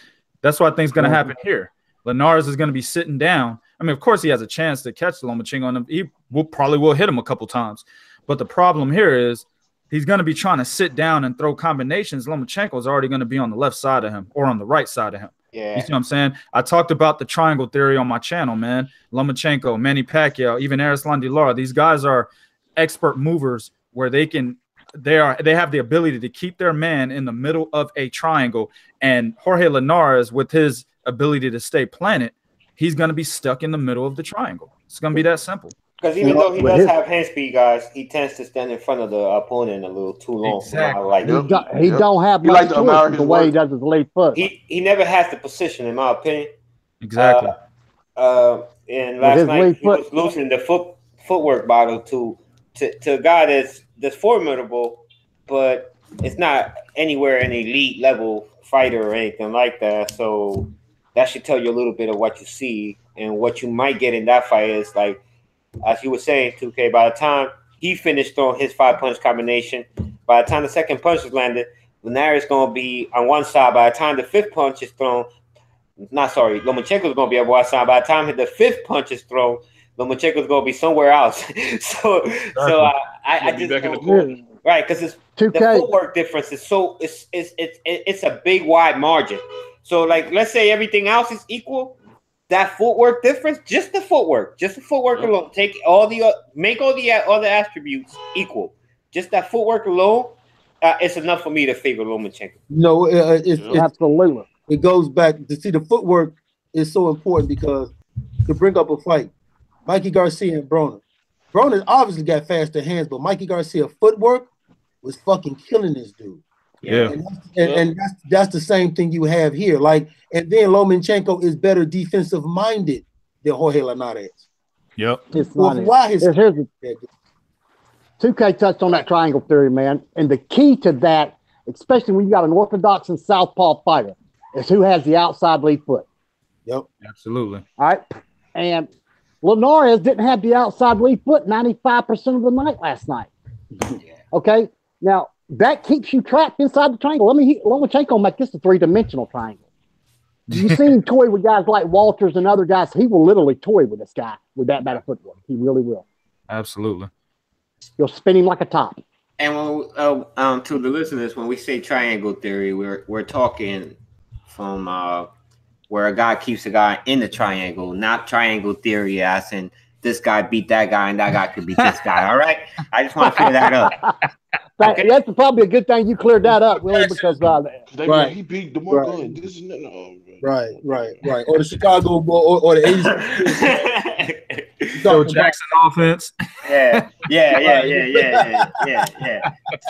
That's what I think is going to happen here. Linares is going to be sitting down. I mean, of course, he has a chance to catch Lomachenko, and he probably will hit him a couple times. But the problem here is he's going to be trying to sit down and throw combinations. Lomachenko is already going to be on the left side of him or on the right side of him. Yeah. You see what I'm saying? I talked about the triangle theory on my channel, man. Lomachenko, Manny Pacquiao, even Arislan de Lara. These guys are expert movers where they have the ability to keep their man in the middle of a triangle. And Jorge Linares, with his ability to stay planted, he's going to be stuck in the middle of the triangle. It's going to be that simple. Because even though he does have hand speed, guys, he tends to stand in front of the opponent a little too long. Exactly. He don't have much twist the way he does his late foot. He never has the position, in my opinion. Exactly. And last night he was losing the footwork battle to a guy that's formidable, but it's not anywhere an elite level fighter or anything like that. So that should tell you a little bit of what you see and what you might get in that fight is like. As you were saying, 2K, by the time he finished throwing his 5-punch combination, by the time the second punch is landed, Linares is going to be on one side. By the time the fifth punch is thrown, Lomachenko is going to be on one side. By the time the fifth punch is thrown, Lomachenko's gonna be somewhere else. I just back in the don't- corner. right, because it's 2K. the footwork difference is so it's a big wide margin. So like, let's say everything else is equal. That footwork difference, just the footwork alone, make all the other attributes equal. Just that footwork alone, it's enough for me to favor Lomachenko. No, Absolutely. it goes back to see the footwork is so important because to bring up a fight, Mikey Garcia and Broner. Broner obviously got faster hands, but Mikey Garcia footwork was fucking killing this dude. Yeah. And that's the same thing you have here. Like, and then Lomachenko is better defensive minded than Jorge Linares. Yep. It's Well, not why his 2K touched on that triangle theory, man. And the key to that, especially when you got an orthodox and southpaw fighter, is who has the outside lead foot. Yep. Absolutely. All right. And Linares didn't have the outside lead foot 95% of the night last night. Okay. Now, that keeps you trapped inside the triangle. Lomachenko make this a three-dimensional triangle. You see him toy with guys like Walters and other guys. He will literally toy with this guy with that bad of footwork. He really will. Absolutely. He'll spin him like a top. And when, to the listeners, when we say triangle theory, we're talking from where a guy keeps a guy in the triangle, not triangle theory as in this guy beat that guy and that guy could beat this guy. All right, I just want to clear that up. Okay. That's probably a good thing you cleared that up, Willie, because right. He beat DeMarco and this and that. Right. Or the Chicago or the 80s. Joe Jackson offense. Yeah.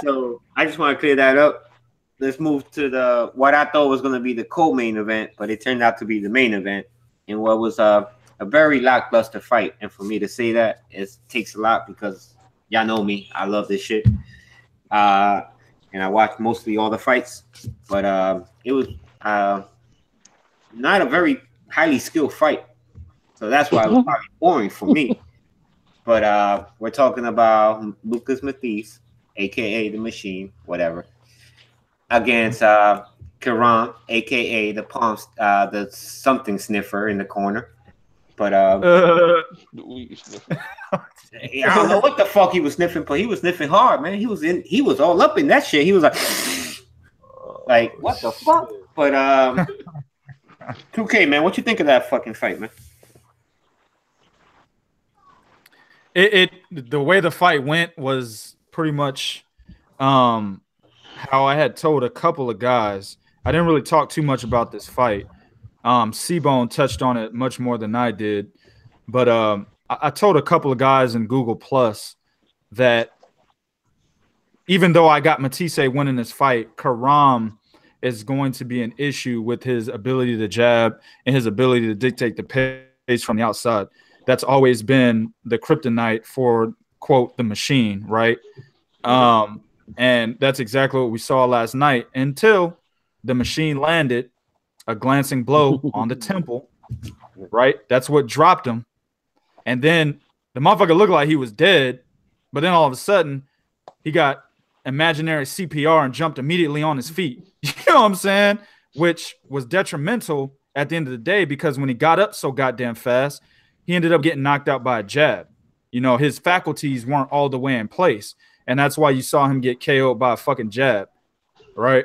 So I just want to clear that up. Let's move to what I thought was going to be the co-main event, but it turned out to be the main event, and what was a very lackluster fight. And for me to say that, it takes a lot because y'all know me. I love this shit. And I watched mostly all the fights, but it was not a very highly skilled fight. So that's why it was probably boring for me. But we're talking about Lucas Matthysse, aka the Machine, whatever, against Kiram, aka the something sniffer in the corner. But I don't know what the fuck he was sniffing, but he was sniffing hard, man. He was all up in that shit. He was like what the fuck? But 2K, man, what you think of that fucking fight, man? The way the fight went was pretty much how I had told a couple of guys. I didn't really talk too much about this fight. C-Bone touched on it much more than I did. But I told a couple of guys in Google Plus that even though I got Matthysse winning this fight, Kiram is going to be an issue with his ability to jab and his ability to dictate the pace from the outside. That's always been the kryptonite for, quote, the Machine, right? And that's exactly what we saw last night until the Machine landed a glancing blow on the temple, right? That's what dropped him. And then the motherfucker looked like he was dead, but then all of a sudden he got imaginary CPR and jumped immediately on his feet. You know what I'm saying? Which was detrimental at the end of the day because when he got up so goddamn fast, he ended up getting knocked out by a jab. You know, his faculties weren't all the way in place. And that's why you saw him get KO'd by a fucking jab, right?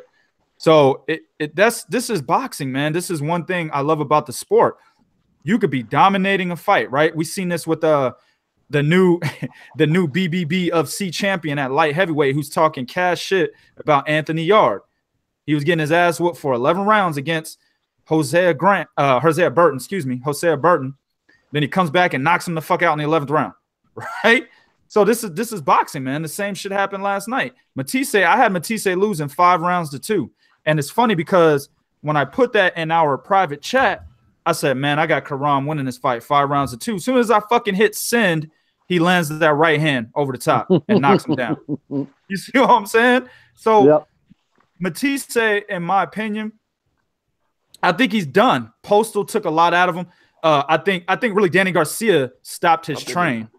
So this is boxing, man. This is one thing I love about the sport. You could be dominating a fight, right? We've seen this with the new BBB of C champion at light heavyweight who's talking cash shit about Anthony Yard. He was getting his ass whooped for 11 rounds against Hosea Burton. Then he comes back and knocks him the fuck out in the 11th round, right? So this is boxing, man. The same shit happened last night. Matthysse, I had Matthysse losing 5 rounds to 2. And it's funny because when I put that in our private chat, I said, man, I got Kiram winning this fight 5 rounds to 2. As soon as I fucking hit send, he lands that right hand over the top and knocks him down. You see what I'm saying? So yep. Matthysse, in my opinion, I think he's done. Postal took a lot out of him. I think really Danny Garcia stopped his train.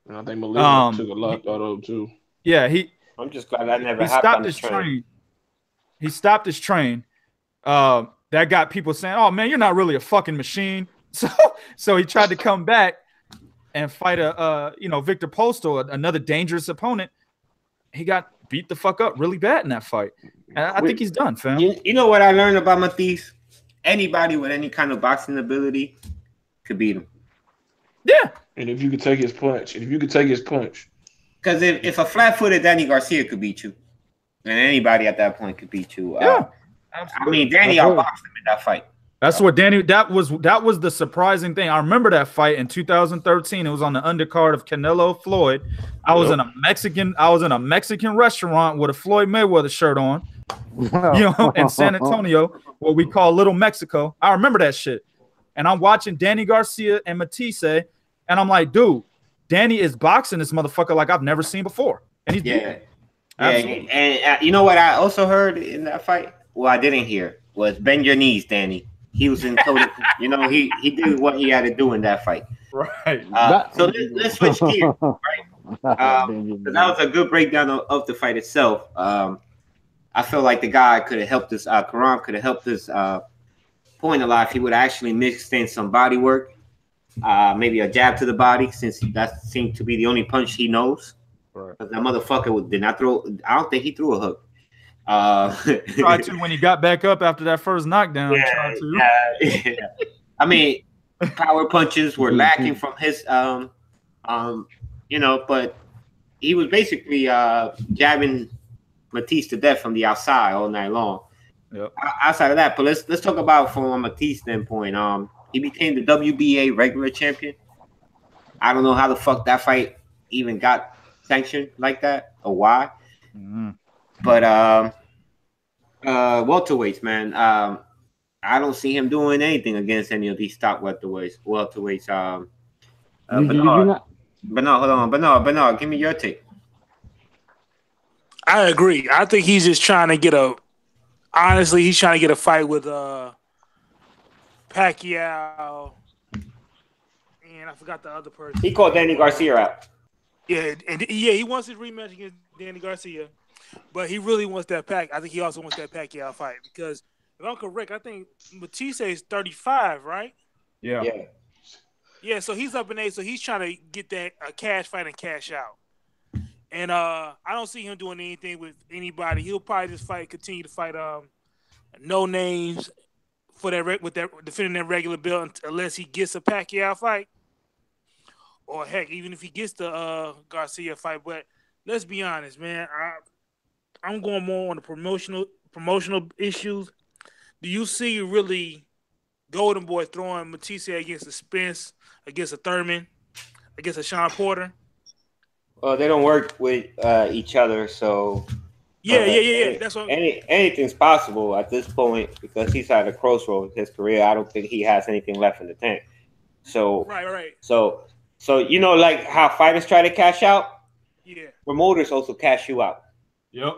And I think Melina took a lot out of him too. Yeah, I'm just glad that never happened. Stopped his train. He stopped his train. That got people saying, "Oh man, you're not really a fucking machine." So he tried to come back, and fight Victor Postal, another dangerous opponent, he got beat the fuck up really bad in that fight. And I think he's done, fam. You know what I learned about Matthysse? Anybody with any kind of boxing ability could beat him. Yeah. And if you could take his punch, because if a flat-footed Danny Garcia could beat you, then anybody at that point could beat you. Yeah. I mean, Danny outboxed him in that fight. That's what Danny. That was the surprising thing. I remember that fight in 2013. It was on the undercard of Canelo Floyd. I was in a Mexican restaurant with a Floyd Mayweather shirt on, in San Antonio, what we call Little Mexico. I remember that shit. And I'm watching Danny Garcia and Matthysse, and I'm like, dude, Danny is boxing this motherfucker like I've never seen before. And he's and you know what I also heard in that fight? Well, I didn't hear was bend your knees, Danny. He was in total, he did what he had to do in that fight. Right. So let's switch gears, right? That was a good breakdown of the fight itself. I feel like the guy could have helped us. Kiram could have helped us point a lot if he would actually mixed in some body work, maybe a jab to the body, since that seemed to be the only punch he knows. Right. That motherfucker did not throw. I don't think he threw a hook. Tried to when he got back up after that first knockdown. Yeah. I mean, power punches were lacking from his, but he was basically jabbing Matthysse to death from the outside all night long. Yep. Outside of that, but let's talk about from a Matthysse standpoint. He became the WBA regular champion. I don't know how the fuck that fight even got sanctioned like that or why. Mm-hmm. But welterweights, man. I don't see him doing anything against any of these top welterweights. Bernard, give me your take. I agree. I think he's just trying to get a fight with Pacquiao, and I forgot the other person. He called Danny Garcia out. Yeah, he wants his rematch against Danny Garcia, but he really wants that Pac. I think he also wants that Pacquiao fight because if I'm correct, I think Matthysse is 35, right? Yeah. Yeah, so he's up in age, so he's trying to get that a cash fight and cash out. And I don't see him doing anything with anybody. He'll probably just continue to fight no names for defending that regular belt unless he gets a Pacquiao fight. Or heck, even if he gets the Garcia fight. But let's be honest, man. I'm going more on the promotional issues. Do you see really Golden Boy throwing Matthysse against a Spence, against a Thurman, against a Sean Porter? Well, they don't work with each other, so yeah. That's what anything's possible at this point because he's at a crossroads in his career. I don't think he has anything left in the tank. So right. So like how fighters try to cash out. Yeah. Promoters also cash you out. Yep.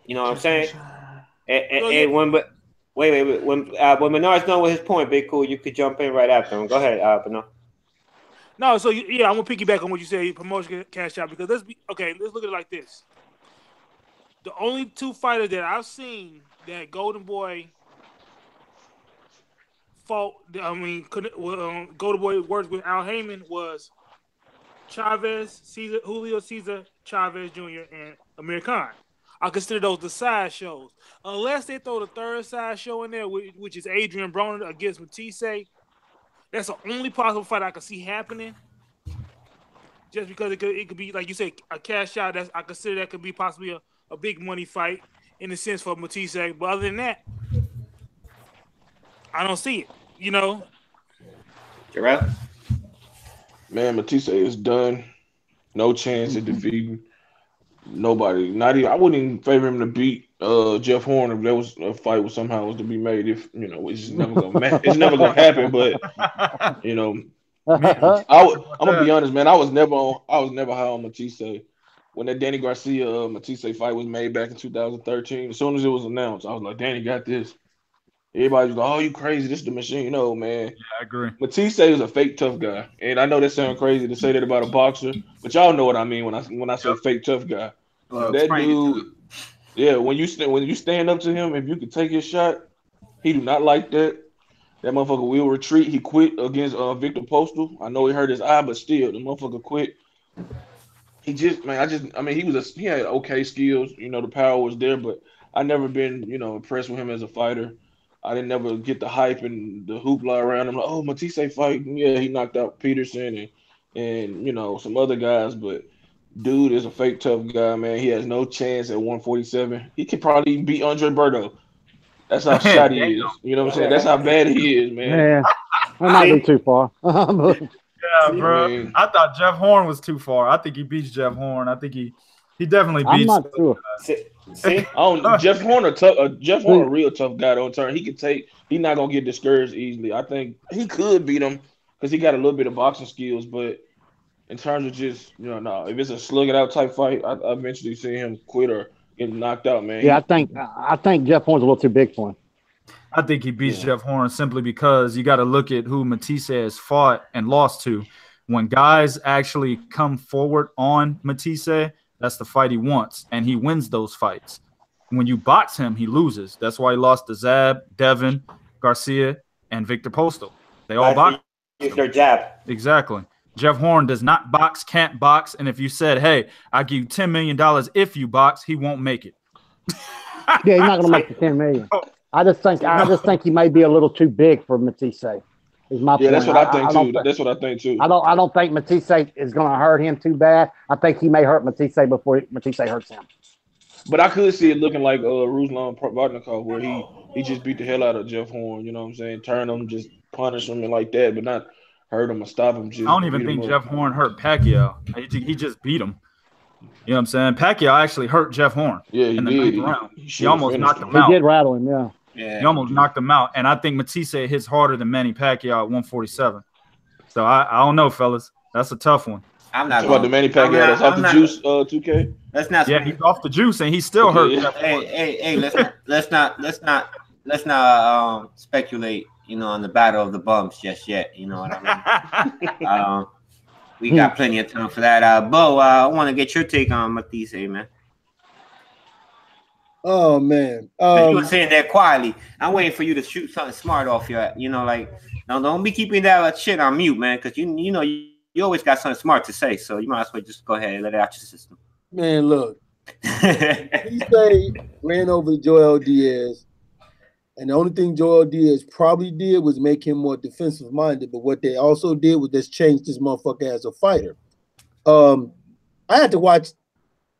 You know what I'm saying? And when Bernard's done with his point, Big Cool, you could jump in right after him. Go ahead, Bernard. No, so I'm gonna piggyback on what you said. Promotion cash out because let's look at it like this. The only two fighters that I've seen that Golden Boy fought. Golden Boy worked with Al Heyman was Julio Cesar Chavez Jr. and Amir Khan. I consider those the side shows, unless they throw the third side show in there, which is Adrian Broner against Matthysse. That's the only possible fight I can see happening. Just because it could be, like you said, a cash out. I consider that could be possibly a big money fight in a sense for Matthysse. But other than that, I don't see it. Jarrell? Man, Matthysse is done. No chance of defeating nobody. Not even. I wouldn't even favor him to beat Jeff Horn if there was a fight somehow was to be made. If it's just never gonna it's never gonna happen. But I'm gonna be honest, man. I was never high on Matthysse. When that Danny Garcia Matthysse fight was made back in 2013, as soon as it was announced, I was like, Danny got this. Everybody was like, oh, you crazy. This is the machine. Man. Yeah, I agree. Matthysse is a fake tough guy. And I know that sounds crazy to say that about a boxer, but y'all know what I mean when I say fake tough guy. That dude, when you stand up to him, if you can take his shot, he do not like that. That motherfucker will retreat. He quit against Victor Postal. I know he hurt his eye, but still, the motherfucker quit. He just, man, he had okay skills. You know, the power was there, but I never been, impressed with him as a fighter. I didn't never get the hype and the hoopla around him. Like, oh, Matthysse fight. Yeah, he knocked out Peterson and some other guys, but dude is a fake tough guy, man. He has no chance at 147. He could probably beat Andre Berto. That's how shot he is. You know what I'm saying? That's how bad he is, man. Yeah, that might be too far. Yeah, bro. I thought Jeff Horn was too far. I think he beats Jeff Horn. I think he definitely beats. I'm not sure. See? Jeff Horn a real tough guy on turn. He's not gonna get discouraged easily. I think he could beat him because he got a little bit of boxing skills, but in terms of just no, if it's a slug it out type fight, I eventually see him quit or get knocked out, man. Yeah, I think Jeff Horn's a little too big for him. I think he beats Jeff Horn simply because you got to look at who Matthysse has fought and lost to. When guys actually come forward on Matthysse, that's the fight he wants, and he wins those fights. When you box him, he loses. That's why he lost to Zab, Devin, Garcia, and Victor Postal. They all box. Their jab. Exactly. Jeff Horn does not box, can't box, and if you said, hey, I'll give you $10 million if you box, he won't make it. Yeah, he's not going to make the $10 million. I just think he may be a little too big for Matthysse. Is my point. That's what I think too. That's what I think too. I don't think Matthysse is going to hurt him too bad. I think he may hurt Matthysse before Matthysse hurts him. But I could see it looking like Ruslan Provodnikov, where he just beat the hell out of Jeff Horn. You know what I'm saying? Turn him, just punish him and like that, but not hurt him or stop him. Just I don't even think Jeff Horn hurt Pacquiao. He just beat him. You know what I'm saying? Pacquiao actually hurt Jeff Horn. Yeah, he in the did. ninth round. He almost knocked him out. He did rattle him, yeah. Yeah, he almost knocked him out. And I think Matthysse hits harder than Manny Pacquiao at 147. So I don't know, fellas. That's a tough one. I'm not about the Manny Pacquiao that's off the juice, 2K. Let's not. Yeah, he's off the juice and he still hurt. Hey, let's not speculate, on the battle of the bumps just yet. You know what I mean? We got plenty of time for that. Bo, I want to get your take on Matthysse, man. Oh man, you were saying that quietly. I'm waiting for you to shoot something smart off your, don't be keeping that shit on mute, man, because you always got something smart to say, so you might as well just go ahead and let it out your system. Man, look, he ran over Joel Diaz, and the only thing Joel Diaz probably did was make him more defensive minded. But what they also did was just change this motherfucker as a fighter. I had to watch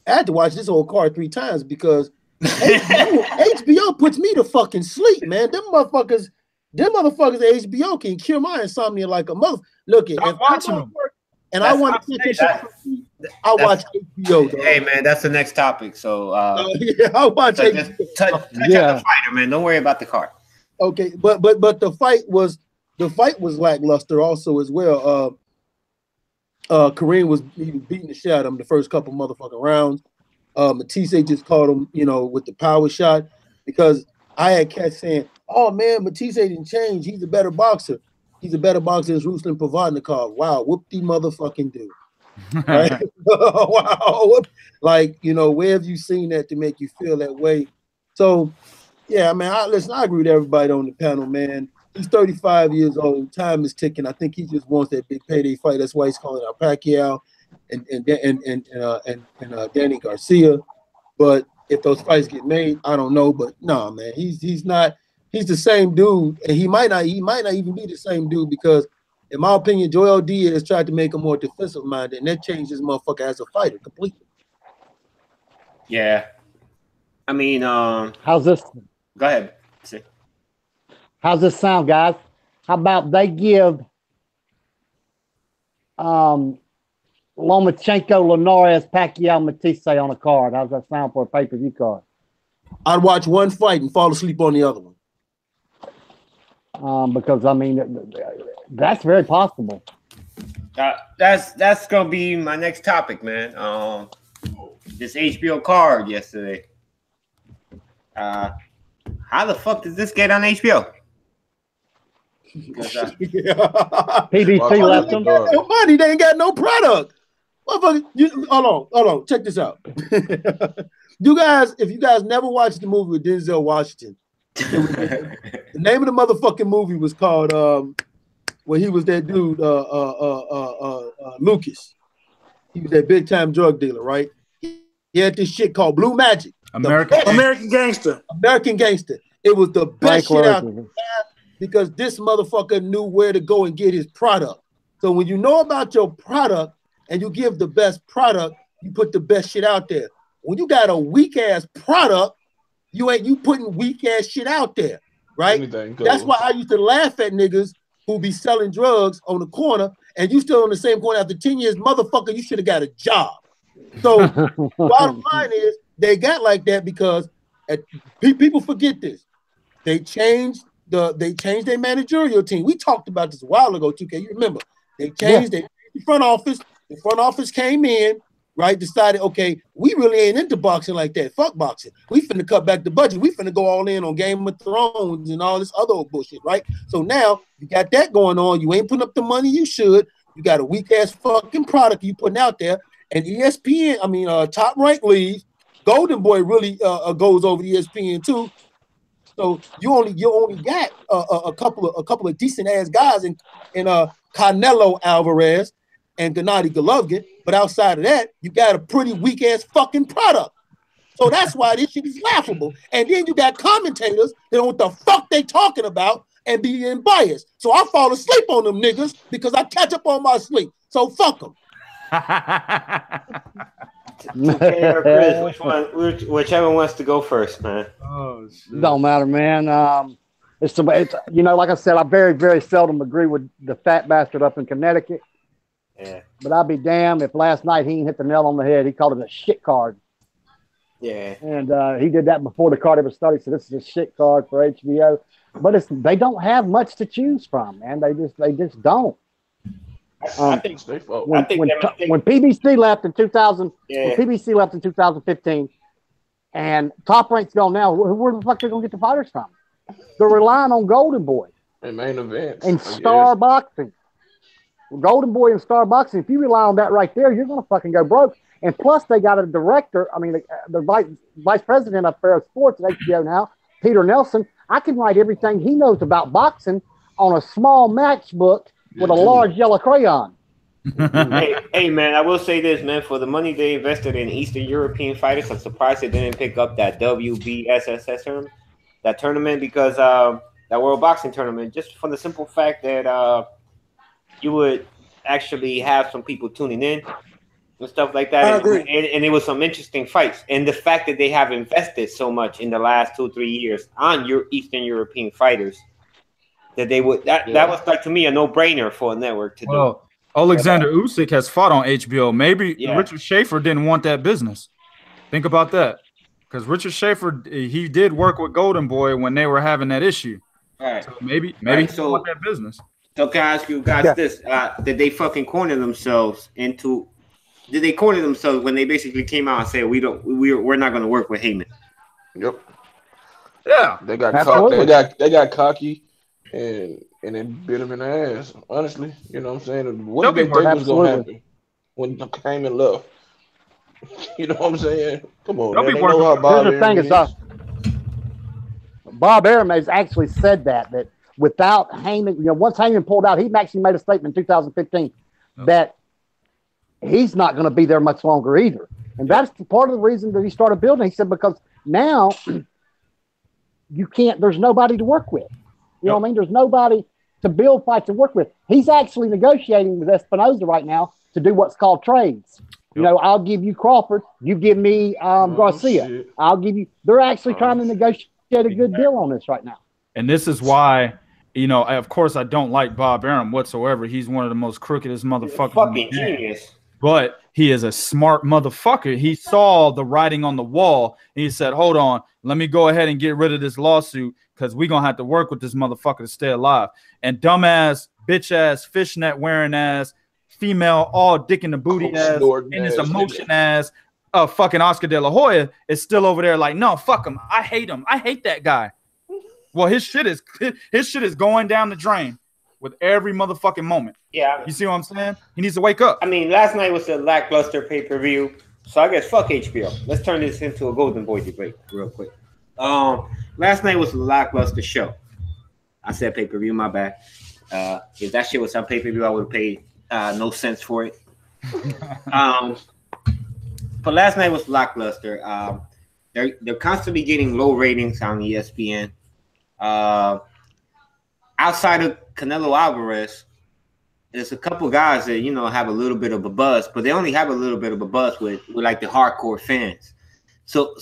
this whole card 3 times because HBO puts me to fucking sleep, man. Them motherfuckers at HBO can cure my insomnia like a mother. Look, if I'm watching them, and I want to catch up, I watch HBO. Dog. Hey, man, that's the next topic. So yeah, I watch HBO. Just touch on the fighter, man. Don't worry about the card. Okay, but the fight was lackluster also as well. Kareem was beating the shit out of him the first couple motherfucking rounds. Matthysse just caught him, with the power shot because I had cats saying, "Oh man, Matthysse didn't change. He's a better boxer. He's a better boxer than Ruslan Provodnikov." Wow, whoop-de motherfucking do. Right? Wow. Like, where have you seen that to make you feel that way? So, yeah, man, I agree with everybody on the panel, man. He's 35 years old. Time is ticking. I think he just wants that big payday fight. That's why he's calling out Pacquiao and Danny Garcia. But if those fights get made, I don't know. But no, man, he's the same dude, and he might not even be the same dude because, in my opinion, Joel Diaz tried to make him more defensive minded, and that changed this motherfucker as a fighter completely. Yeah, I mean, how's this? Go ahead. See. How's this sound, guys? How about they give Lomachenko, Linares, Pacquiao, Matthysse on a card? How's that sound for a pay-per-view card? I'd watch one fight and fall asleep on the other one. Because I mean, that's very possible. That's gonna be my next topic, man. This HBO card yesterday. How the fuck did this get on HBO? PBC left them. No money. They ain't got no product. Hold on. Check this out. If you guys never watched the movie with Denzel Washington, The name of the motherfucking movie was called where he was that dude Lucas. He was that big time drug dealer, right? He had this shit called Blue Magic. American Gangster. American Gangster. It was the best shit out there because this motherfucker knew where to go and get his product. So when you know about your product and you give the best product, you put the best shit out there. When you got a weak ass product, you putting weak ass shit out there, right? That's why I used to laugh at niggas who be selling drugs on the corner and you still on the same corner after 10 years, motherfucker, you should have got a job. So bottom line is they got like that because people forget this. They changed their managerial team. We talked about this a while ago, 2K. You remember? They changed the front office. The front office came in, right? Decided, okay, we really ain't into boxing like that. Fuck boxing. We finna cut back the budget. We finna go all in on Game of Thrones and all this other bullshit, right? So now you got that going on. You ain't putting up the money you should. You got a weak ass fucking product you putting out there. And ESPN, Top Rank leaves. Golden Boy really goes over ESPN too. So you only got a couple of decent ass guys in Canelo Alvarez and Gennady Golovkin, but outside of that, you got a pretty weak ass fucking product. So that's why this shit is laughable. And then you got commentators that know what the fuck they talking about and being biased. So I fall asleep on them niggas because I catch up on my sleep. So fuck them. Chris, whichever wants to go first, man. Oh, shit. Don't matter, man. It's like I said, I very, very seldom agree with the fat bastard up in Connecticut. Yeah. But I'll be damned if last night he hit the nail on the head. He called it a shit card. Yeah. And he did that before the card ever started. So this is a shit card for HBO. But they don't have much to choose from, man. They just don't. I think when PBC left in 2000, when PBC left in 2015, and Top Rank's gone now, where the fuck they gonna get the fighters from? They're relying on Golden Boy and main events and Star Boxing. Golden Boy and Star Boxing. If you rely on that right there, you're gonna fucking go broke. And plus, they got a director. I mean, the vice president of Fair Sports at HBO now, Peter Nelson. I can write everything he knows about boxing on a small matchbook with a large yellow crayon. hey, man, I will say this, man. For the money they invested in Eastern European fighters, I'm surprised they didn't pick up that WBSSS tournament because that World Boxing Tournament, just for the simple fact that you would actually have some people tuning in and stuff like that. I agree. And it was some interesting fights. And the fact that they have invested so much in the last 2-3 years on your Eastern European fighters, that they would that was like to me a no-brainer for a network to do. Alexander Usyk has fought on HBO. Maybe Richard Schaefer didn't want that business. Think about that, because Richard Schaefer, he did work with Golden Boy when they were having that issue. All right. So maybe he didn't want that business. So can I ask you guys this? Did they fucking corner themselves into? Did they corner themselves when they basically came out and said we're not going to work with Heyman? Yep. Yeah. They got cocky. And then bit him in the ass. Honestly, you know what I'm saying? What did they think was gonna happen when Heyman left? You know what I'm saying? Come on, man. They know how Bob Arum is. Bob Arum has actually said that without Heyman, once Heyman pulled out, he actually made a statement in 2015 that he's not going to be there much longer either. And that's part of the reason that he started building. He said because now there's nobody to work with. You know what I mean? There's nobody to build fights to work with. He's actually negotiating with Espinoza right now to do what's called trades. I'll give you Crawford. You give me Garcia. Shit. I'll give you. They're actually trying to negotiate a good deal on this right now. And this is why, of course, I don't like Bob Arum whatsoever. He's one of the most crookedest motherfuckers. Fucking genius. But he is a smart motherfucker. He saw the writing on the wall and he said, hold on, let me go ahead and get rid of this lawsuit because we're going to have to work with this motherfucker to stay alive. And dumbass, bitch-ass, fishnet-wearing ass, female, all dick in the booty ass, and this emotion ass, fucking Oscar De La Hoya is still over there like, no, fuck him. I hate him. I hate that guy. Well, his shit is going down the drain with every motherfucking moment. Yeah. You see what I'm saying? He needs to wake up. I mean, last night was a lackluster pay-per-view, so I guess fuck HBO. Let's turn this into a Golden Boy debate real quick. Last night was a lackluster show. I said pay-per-view, my bad. If that shit was on pay-per-view, I would have paid no cents for it. But last night was lackluster. They're constantly getting low ratings on ESPN. Outside of Canelo Alvarez, there's a couple guys that have a little bit of a buzz, but they only have a little bit of a buzz with like the hardcore fans. So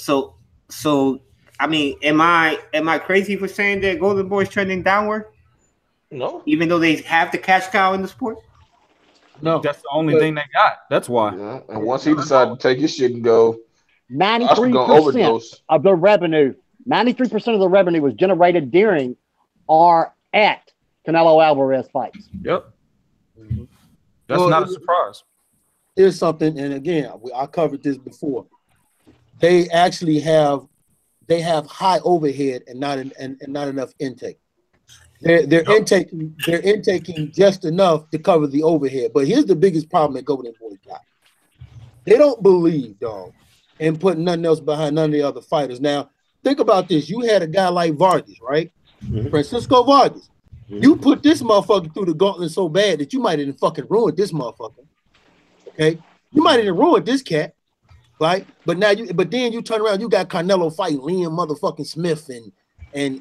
I mean, am I crazy for saying that Golden Boy is trending downward? No. Even though they have the cash cow in the sport? No, That's the only thing they got. That's why. Yeah. And once he decided to take his shit and go, 93% of the revenue, 93% of the revenue was generated during or at Canelo Alvarez fights. Yep. That's not a surprise. Here's something, and again, I covered this before. They actually have high overhead and not enough intake. They're intaking just enough to cover the overhead. But here's the biggest problem that Golden Boy got. They don't believe, dog, in putting nothing else behind none of the other fighters. Now, think about this. You had a guy like Vargas, right? Mm-hmm. Francisco Vargas. Mm-hmm. You put this motherfucker through the gauntlet so bad that you might have fucking ruined this motherfucker. Okay? You might have ruined this cat, right? But then you turn around, you got Canelo fighting Liam motherfucking Smith and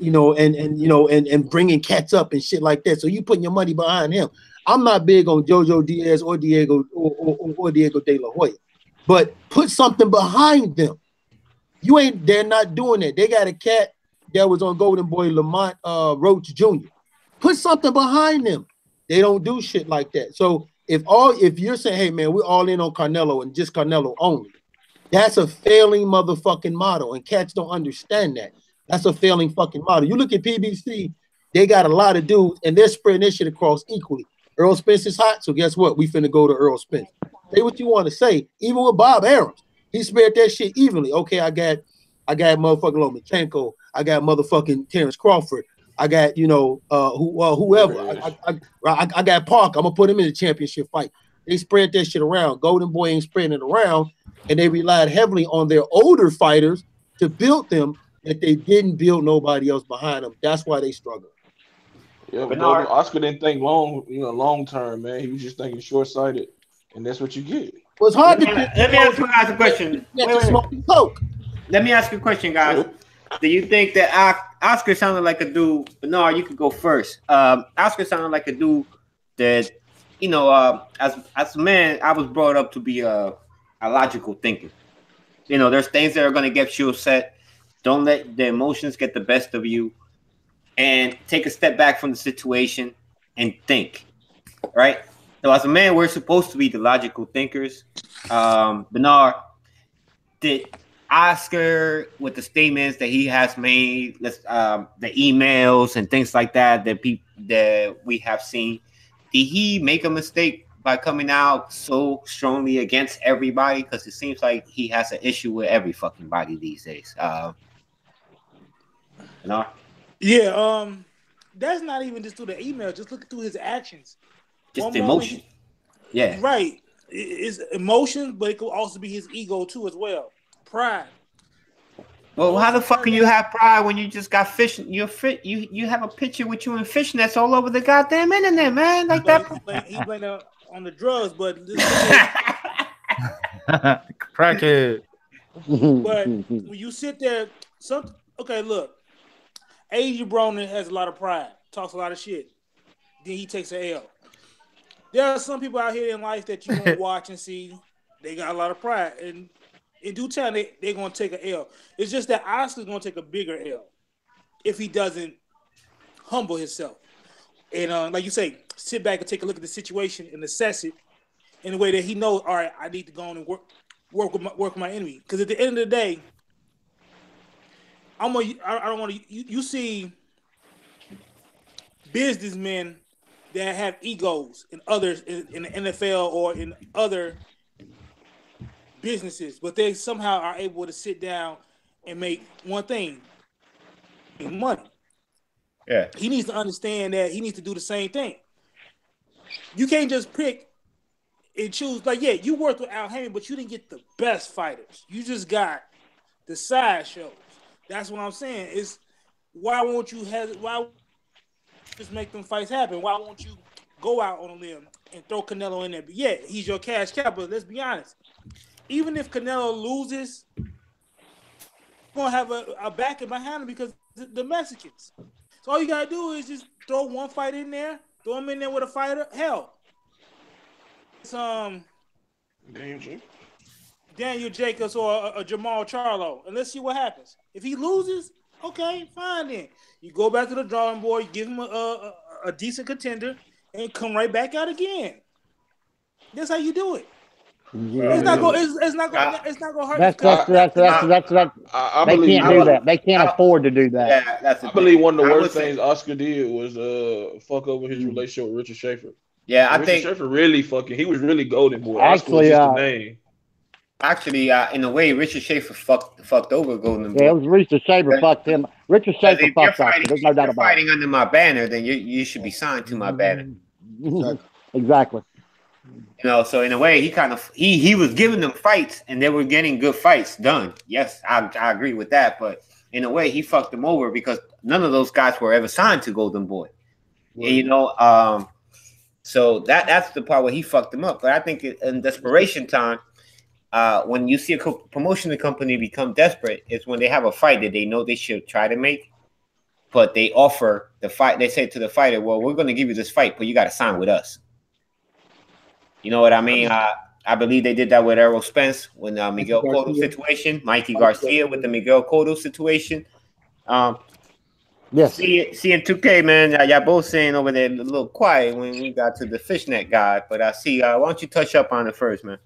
bringing cats up and shit like that. So you putting your money behind him. I'm not big on Jojo Diaz or Diego De La Hoya, but put something behind them. They're not doing that. They got a cat that was on Golden Boy, Lamont Roach Jr. Put something behind them. They don't do shit like that. So if you're saying, hey man, we're all in on Canelo and just Canelo only, that's a failing motherfucking model, and cats don't understand that. That's a failing fucking model. You look at PBC, they got a lot of dudes, and they're spreading this shit across equally. Earl Spence is hot, so guess what? We finna go to Earl Spence. Say what you want to say. Even with Bob Arams, he spread that shit evenly. Okay, I got motherfucking Lomachenko. I got motherfucking Terrence Crawford. I got whoever. I got Park. I'm gonna put him in the championship fight. They spread that shit around. Golden Boy ain't spreading it around, and they relied heavily on their older fighters to build them. That they didn't build nobody else behind them. That's why they struggle. Yeah, but Oscar didn't think long term, man. He was just thinking short sighted, and that's what you get. Well, it's hard let me ask you guys a question. Let me ask you a question, guys. Do you think that Oscar sounded like a dude? Bernard, you could go first. Oscar sounded like a dude that, as a man, I was brought up to be a logical thinker. There's things that are going to get you upset. Don't let the emotions get the best of you, and take a step back from the situation and think, right? So as a man, we're supposed to be the logical thinkers. Bernard, did Oscar, with the statements that he has made, the emails and things like that we have seen, did he make a mistake by coming out so strongly against everybody? Because it seems like he has an issue with every fucking body these days. Yeah, that's not even just through the email. Just look through his actions. Just emotion. Yeah. Right. It's emotions, but it could also be his ego too as well. Pride. Well, how the fuck can you have pride when you just got fish? You have a picture with you in fishnets all over the goddamn internet, man. Like He blamed on the drugs, but crackhead. But when you sit there, look. Adrian Broner has a lot of pride, talks a lot of shit. Then he takes an L. There are some people out here in life that you want to watch and see. They got a lot of pride, and in due time, they're going to take an L. It's just that Oscar's going to take a bigger L if he doesn't humble himself. And like you say, sit back and take a look at the situation and assess it in a way that he knows, all right, I need to go on and work with my enemy. Because at the end of the day, I don't want to. You see businessmen that have egos in others in the NFL or in other businesses, but they somehow are able to sit down and make one thing: money. Yeah, he needs to understand that he needs to do the same thing. You can't just pick and choose. Like, yeah, you worked with Al Haymon, but you didn't get the best fighters. You just got the side shows. That's what I'm saying. It's why won't you just make them fights happen? Why won't you go out on a limb and throw Canelo in there? But yeah, he's your cash cow, but let's be honest. Even if Canelo loses, you're gonna have a backing behind him because the Mexicans. So all you gotta do is just throw one fight in there, throw him in there with a fighter. Hell, it's Daniel Jacobs or a Jamal Charlo, and let's see what happens. If he loses, okay, fine then. You go back to the drawing board, you give him a decent contender, and come right back out again. That's how you do it. Yeah. It's not gonna hurt. That's they can't do that. They can't afford to do that. Yeah, that's. I believe one of the worst things Oscar did was fuck over his relationship with Richard Schaefer. Yeah, I Richard think Schaefer really he was really golden boy. Actually, Oscar was just the name. Actually, in a way, Richard Schaefer fucked over Golden Boy. Yeah, it was Richard Schaefer fucked him. Richard Schaefer fucked up. There's no doubt about it. If you're fighting under my banner, then you should be signed to my banner. Exactly. You know, so in a way, he was giving them fights, and they were getting good fights done. Yes, I agree with that. But in a way, he fucked them over because none of those guys were ever signed to Golden Boy. Right. And, you know, so that's the part where he fucked them up. But I think in desperation time, when you see a promotion company become desperate, is when they have a fight that they know they should try to make, but they offer the fight. They say to the fighter, "Well, we're going to give you this fight, but you got to sign with us." You know what I mean? I believe they did that with Errol Spence when Miguel Cotto situation, Mikey Garcia with the Miguel Cotto situation. Yes. Seeing 2K, man, y'all both saying over there a little quiet when we got to the fishnet guy, but I see. Why don't you touch up on it first, man?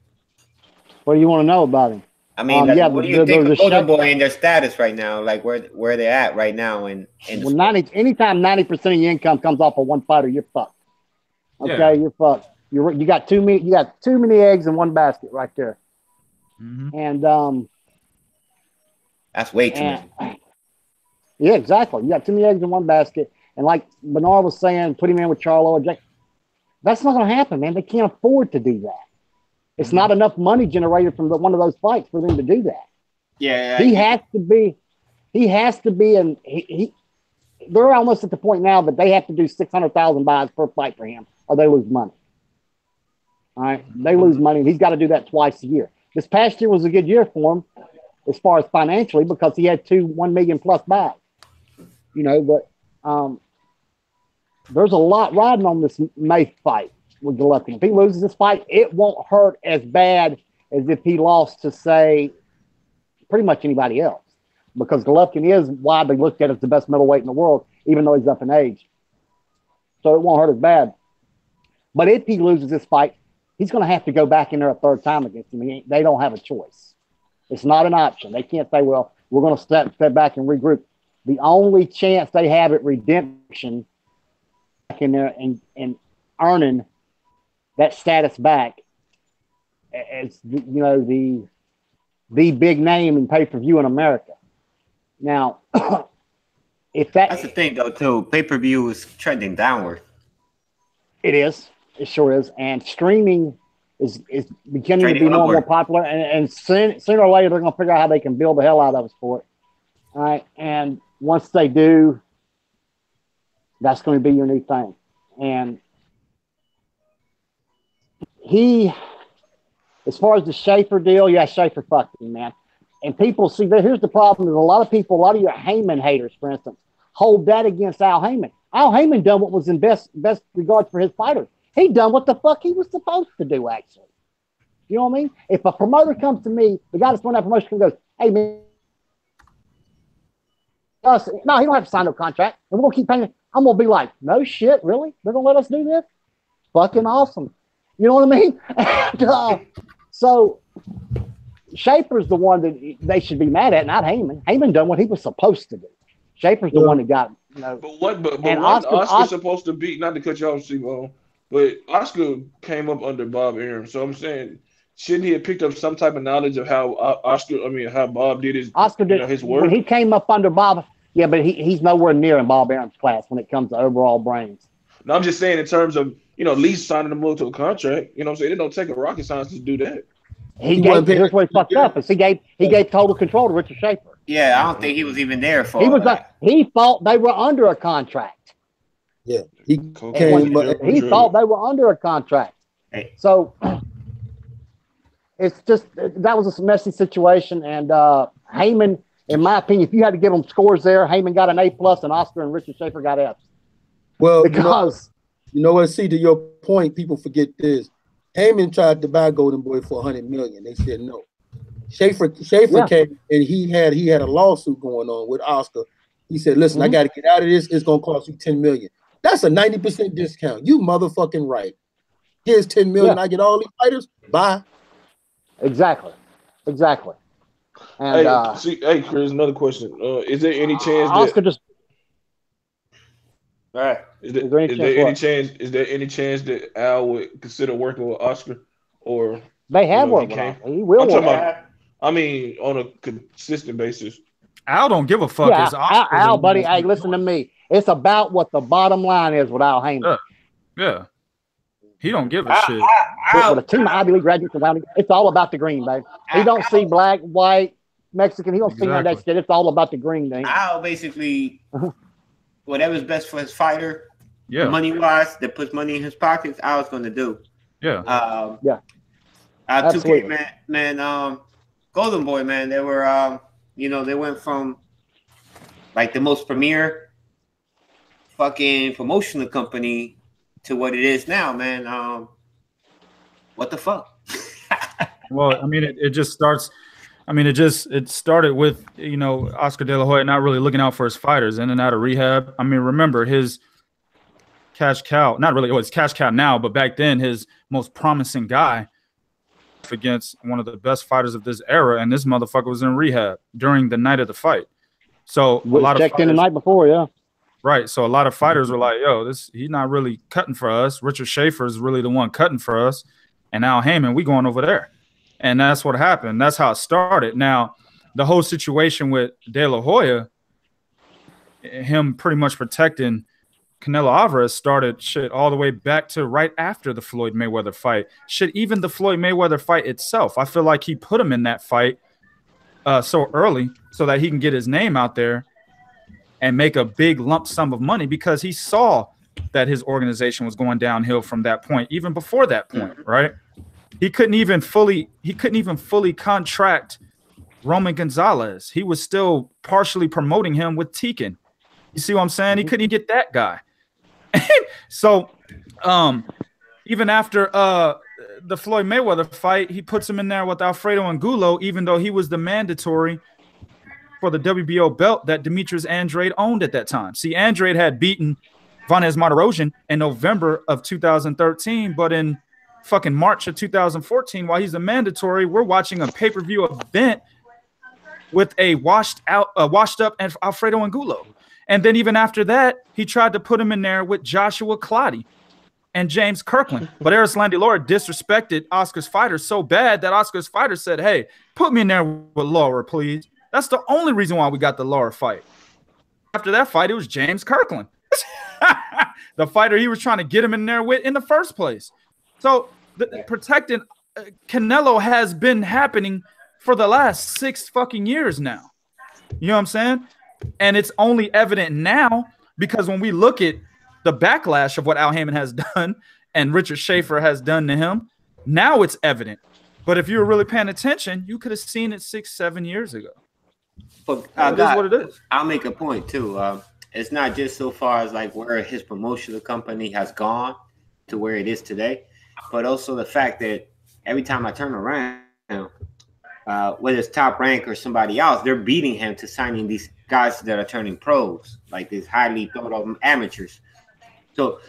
What do you want to know about him? I mean, what do you think of Golden Boy and their status right now? Like where they're at right now? Anytime 90% of your income comes off of one fighter, you're fucked. Okay, you're fucked. You got too many eggs in one basket right there. Mm-hmm. And that's way too many. Yeah, exactly. You got too many eggs in one basket. And like Bernard was saying, put him in with Charlo or Jack. That's not going to happen, man. They can't afford to do that. It's not enough money generated from one of those fights for them to do that. Yeah, he has to be, and they're almost at the point now that they have to do 600,000 buys per fight for him, or they lose money. All right, they lose money. He's got to do that twice a year. This past year was a good year for him, as far as financially, because he had 1 million plus buys. You know, but there's a lot riding on this May fight with Golovkin. If he loses this fight, it won't hurt as bad as if he lost to, say, pretty much anybody else, because Golovkin is widely looked at as the best middleweight in the world, even though he's up in age. So it won't hurt as bad. But if he loses this fight, he's going to have to go back in there a third time against him. They don't have a choice. It's not an option. They can't say, well, we're going to step back and regroup. The only chance they have at redemption back in there and earning that status back as the big name in pay-per-view in America. Now, that's the thing though too, pay-per-view is trending downward. It is. It sure is. And streaming is beginning to be more and more popular. And sooner or later, they're going to figure out how they can build the hell out of us for it. All right. And once they do, that's going to be your new thing. And as far as the Schaefer deal, Schaefer fucked him, man. And people see that here's the problem is a lot of your Heyman haters, for instance, hold that against Al Heyman. Al Heyman done what was in best regards for his fighters. He done what the fuck he was supposed to do, actually. You know what I mean? If a promoter comes to me, the guy that's running that promotion goes, hey, man, no, he don't have to sign no contract, and we're going to keep paying. I'm going to be like, no shit, really? They're going to let us do this? Fucking awesome. You know what I mean? And, so Schaefer's the one that they should be mad at, not Heyman. Heyman done what he was supposed to do. Schaefer's the one that got, But Oscar's supposed to be, not to cut you off, Steve, but Oscar came up under Bob Arum. So I'm saying, shouldn't he have picked up some type of knowledge of how how Bob did his his work? When he came up under Bob, yeah, but he's nowhere near in Bob Arum's class when it comes to overall brains. No, I'm just saying in terms of, at least signing him to a contract. You know what I'm saying? It don't take a rocket science to do that. Here's what he fucked up is he gave total control to Richard Schaefer. Yeah, I don't think he was even there for He all was that. he thought they were under a contract. Yeah, he Cocaine, came. He thought they were under a contract. Hey. So it's just that was a messy situation. And Heyman, in my opinion, if you had to give them scores there, Heyman got an A+, and Oscar and Richard Schaefer got F's. Well, Because you know what? See, to your point, people forget this. Heyman tried to buy Golden Boy for $100 million. They said no. Schaefer came and he had a lawsuit going on with Oscar. He said, "Listen, I got to get out of this. It's gonna cost you $10 million. That's a 90% discount. You motherfucking right. Here's $10 million. I get all these fighters. Bye." Exactly. And hey, Chris, another question. Is there any chance Oscar that just Right. is there any chance that Al would consider working with Oscar, or they have you know, worked with Oscar. He will I'm talking work. about, I mean, on a consistent basis. Al don't give a fuck. Yeah, It's Oscar Al, that buddy, wants hey, to listen do to it. me. It's about what the bottom line is with Al Heyman. Yeah. He don't give a shit. With a team of Ivy League graduates around him, it's all about the green, baby. He don't see black, white, Mexican. He don't see none of that shit. It's all about the green thing. Al basically, whatever's best for his fighter, Yeah. money-wise, that puts money in his pockets, Al's going to do. Yeah. Yeah. 2K, man, Golden Boy, man, they were, they went from like the most premier fucking promotional company to what it is now, man. What the fuck? Well, I mean, it just starts. I mean, it started with Oscar De La Hoya not really looking out for his fighters, in and out of rehab. I mean, remember his cash cow? Not really. It's cash cow now, but back then his most promising guy against one of the best fighters of this era, and this motherfucker was in rehab during the night of the fight. So a lot of checked in the fighters, night before, yeah. right. So a lot of fighters were like, "Yo, he's not really cutting for us. Richard Schaefer is really the one cutting for us, and Al Heyman, we going over there." And that's what happened. That's how it started. Now, the whole situation with De La Hoya, him pretty much protecting Canelo Alvarez, started shit all the way back to right after the Floyd Mayweather fight. Shit, even the Floyd Mayweather fight itself, I feel like he put him in that fight so early so that he can get his name out there and make a big lump sum of money, because he saw that his organization was going downhill from that point, even before that point, right? He couldn't even fully contract Roman Gonzalez. He was still partially promoting him with Tekin. You see what I'm saying? He couldn't get that guy. So even after the Floyd Mayweather fight, he puts him in there with Alfredo Angulo, even though he was the mandatory for the WBO belt that Demetrius Andrade owned at that time. See, Andrade had beaten Vanez Martirosyan in November of 2013, but in fucking March of 2014, while he's a mandatory, we're watching a pay-per-view event with a washed up Alfredo Angulo. And then even after that, he tried to put him in there with Joshua Clottey and James Kirkland. But Erislandy Lara disrespected Oscar's fighter so bad that Oscar's fighter said, "Hey, put me in there with Lara, please." That's the only reason why we got the Lara fight. After that fight, it was James Kirkland, the fighter he was trying to get him in there with in the first place. So protecting Canelo has been happening for the last 6 fucking years now. You know what I'm saying? And it's only evident now because when we look at the backlash of what Al Heyman has done and Richard Schaefer has done to him, now it's evident. But if you were really paying attention, you could have seen it 6-7 years ago. But it is what it is. I'll make a point too. It's not just so far as like where his promotional company has gone to where it is today, but also the fact that every time I turn around, whether it's Top Rank or somebody else, they're beating him to signing these guys that are turning pros, like these highly thought of amateurs. So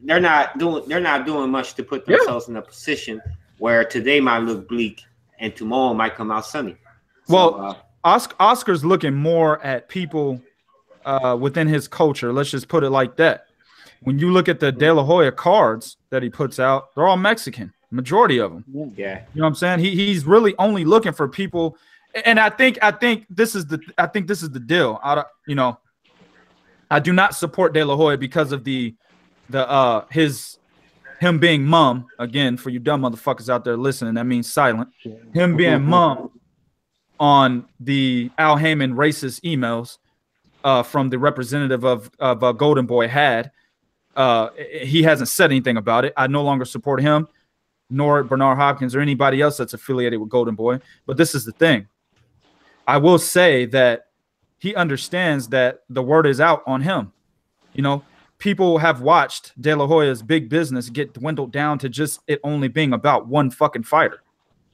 they're not doing much to put themselves in a position where today might look bleak and tomorrow might come out sunny. Well, Oscar's looking more at people within his culture. Let's just put it like that. When you look at the De La Hoya cards that he puts out, they're all Mexican, majority of them. Yeah, you know what I'm saying? He's really only looking for people, and I think this is the deal. I do not support De La Hoya because of him being mum. Again, for you dumb motherfuckers out there listening, that means silent. Him being mum on the Al Heyman racist emails from the representative of Golden Boy had. He hasn't said anything about it. I no longer support him, nor Bernard Hopkins or anybody else that's affiliated with Golden Boy. But this is the thing. I will say that he understands that the word is out on him. You know, people have watched De La Hoya's big business get dwindled down to just it only being about one fucking fighter,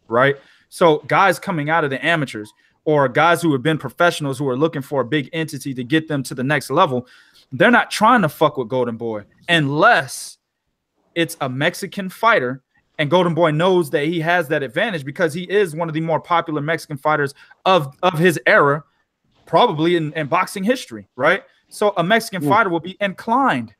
right? So guys coming out of the amateurs or guys who have been professionals who are looking for a big entity to get them to the next level, they're not trying to fuck with Golden Boy unless it's a Mexican fighter. And Golden Boy knows that he has that advantage because he is one of the more popular Mexican fighters of his era, probably in boxing history, right? So a Mexican fighter will be inclined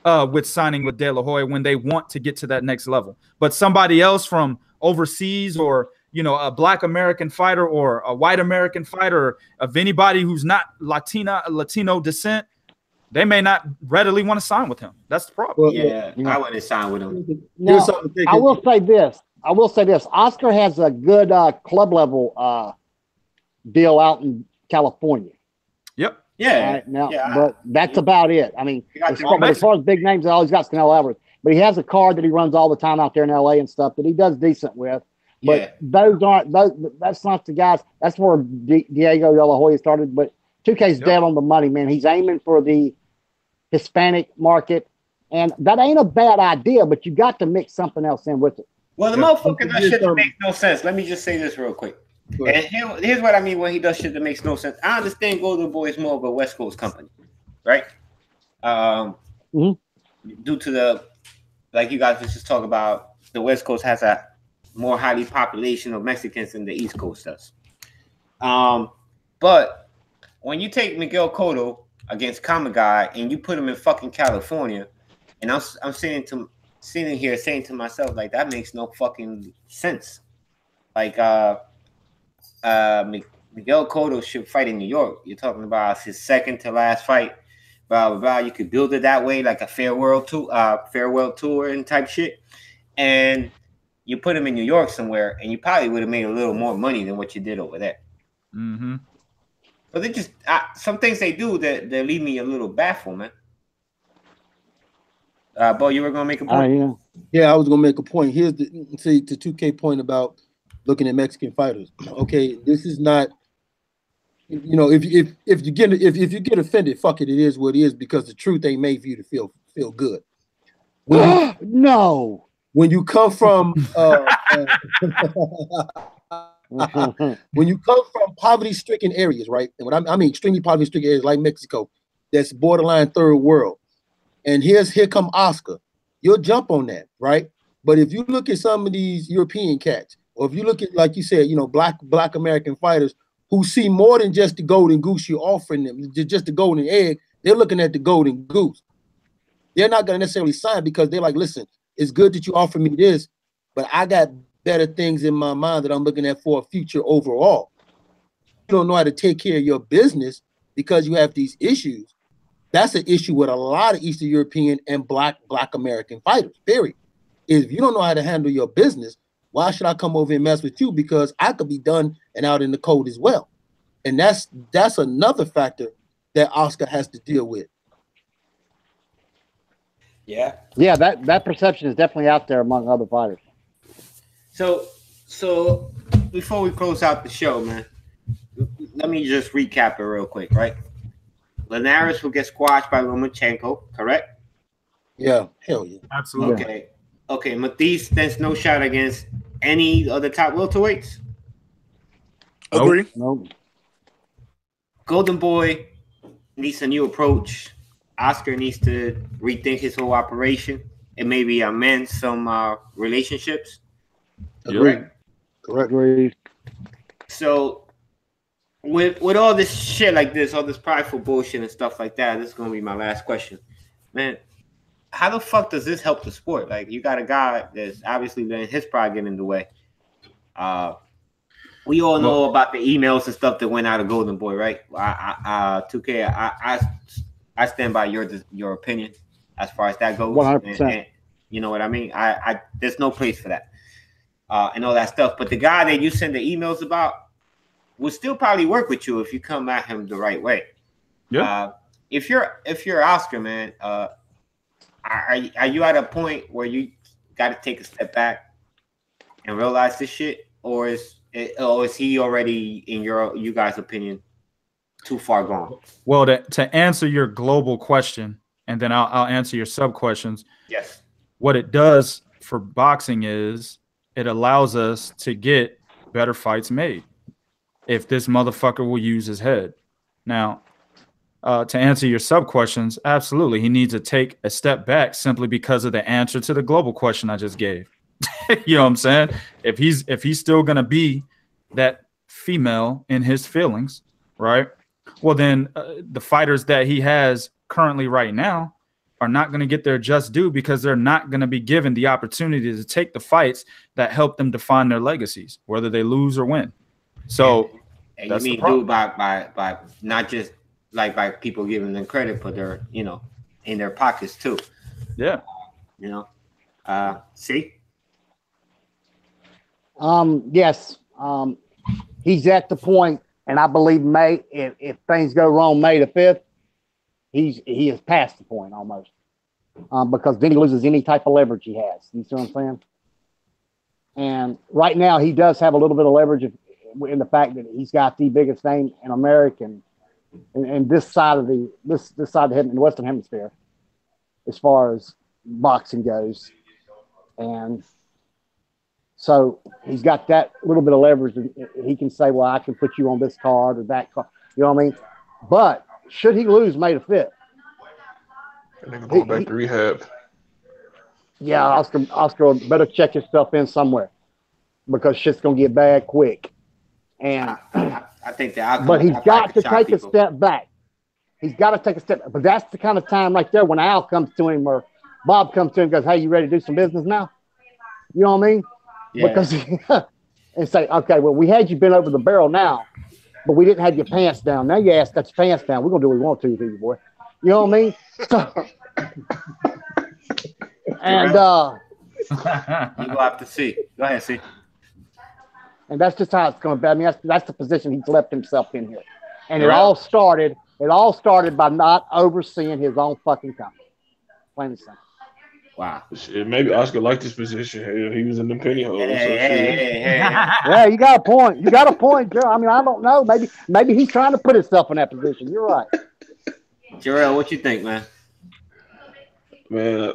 with signing with De La Hoya when they want to get to that next level. But somebody else from overseas or, you know, a black American fighter or a white American fighter of anybody who's not Latino descent, they may not readily want to sign with him. That's the problem. Well, yeah, I wouldn't sign with him. Now, I will say this. Oscar has a good club level deal out in California. Yep. Yeah. Right, now, but that's about it. I mean, as far as big names, all he's got is Canelo Alvarez. But he has a card that he runs all the time out there in LA and stuff that he does decent with. But those aren't those. That's not the guys. That's where Diego De La Hoya started. But 2K's dead on the money, man. He's aiming for the Hispanic market, and that ain't a bad idea. But you got to mix something else in with it. Well, the motherfucker does shit that makes no sense. Let me just say this real quick. And here's what I mean when he does shit that makes no sense. I understand Golden Boy is more of a West Coast company, right? Due to the, like you guys was just talking about, the West Coast has a more highly population of Mexicans than the East Coast does. But when you take Miguel Cotto against Kamagai and you put him in fucking California, and I'm sitting here saying to myself, like, that makes no fucking sense. Like, Miguel Cotto should fight in New York. You're talking about his second to last fight, blah blah blah. You could build it that way, like a farewell tour and type shit, and you put him in New York somewhere, and you probably would have made a little more money than what you did over there. Mm-hmm. But they just some things they do that leave me a little baffled, man. Bo, you were gonna make a point. Yeah, I was gonna make a point. Here's the 2K point about looking at Mexican fighters. Okay, this is not, you know, if you get offended, fuck it, it is what it is, because the truth ain't made for you to feel good. No. When you come from when you come from poverty-stricken areas, right? And when I mean extremely poverty-stricken areas like Mexico, that's borderline third world. And here come Oscar. You'll jump on that, right? But if you look at some of these European cats, or if you look at, like you said, you know, black American fighters who see more than just the golden goose you're offering them, just the golden egg, they're looking at the golden goose. They're not going to necessarily sign because they're like, listen, it's good that you offer me this, but I got better things in my mind that I'm looking at for a future overall. You don't know how to take care of your business because you have these issues. That's an issue with a lot of Eastern European and black American fighters, period. If you don't know how to handle your business, why should I come over and mess with you? Because I could be done and out in the cold as well. And that's another factor that Oscar has to deal with. Yeah. Yeah, that perception is definitely out there among other fighters. So before we close out the show, man, let me just recap it real quick, right? Linares will get squashed by Lomachenko, correct? Yeah, hell yeah. Absolutely. Okay, Matthysse stands no shot against any other top welterweights? Agree. Nope. Golden Boy needs a new approach. Oscar needs to rethink his whole operation and maybe amend some relationships. Correct. Agreed. So with all this shit like this, all this prideful bullshit and stuff like that, this is gonna be my last question. Man, how the fuck does this help the sport? Like, you got a guy that's obviously letting his pride get in the way. We all know about the emails and stuff that went out of Golden Boy, right? 2K, I stand by your opinion as far as that goes. 100%. And you know what I mean? I there's no place for that and all that stuff. But the guy that you send the emails about, will still probably work with you if you come at him the right way. Yeah. If you're Oscar, man, are you at a point where you got to take a step back and realize this shit, or is he already, in you guys' opinion, too far gone? Well, to answer your global question, and then I'll answer your sub questions. Yes. What it does for boxing is it allows us to get better fights made if this motherfucker will use his head. Now, to answer your sub questions, absolutely, he needs to take a step back simply because of the answer to the global question I just gave. You know what I'm saying? If he's still gonna be that female in his feelings, right? Well, then the fighters that he has currently right now are not going to get their just due because they're not going to be given the opportunity to take the fights that help them define their legacies, whether they lose or win. So, and you mean do by not just like by people giving them credit, but they're in their pockets too. Yeah. See. Yes. He's at the point, and I believe May, if things go wrong May the 5th, he is past the point almost. Because then he loses any type of leverage he has. You see what I'm saying? And right now he does have a little bit of leverage in the fact that he's got the biggest name in America and this side of this side of him in the Western Hemisphere, as far as boxing goes. And so he's got that little bit of leverage. He can say, well, I can put you on this card or that card. You know what I mean? But should he lose May the 5th? And then go back to rehab. Yeah, Oscar better check yourself in somewhere because shit's going to get bad quick. And I think that. But he's got to take a step back. He's got to take a step. But that's the kind of time right there when Al comes to him or Bob comes to him and goes, hey, you ready to do some business now? You know what I mean? Yeah. Because and say, okay, well, we had you bent over the barrel now, but we didn't have your pants down. Now your ass got your pants down. We're going to do what we want to you, boy. You know what I mean? And you will have to see. Go ahead, see. And that's just how it's going to be. I mean, that's the position he's left himself in here. And it all started by not overseeing his own fucking company. Plain and simple. Wow. Shit, maybe Oscar liked this position. Hell, he was in the penny hole. Hey. Yeah, you got a point. You got a point, Joe. I mean, I don't know. Maybe he's trying to put himself in that position. You're right. Jarrell, what you think, man? Man,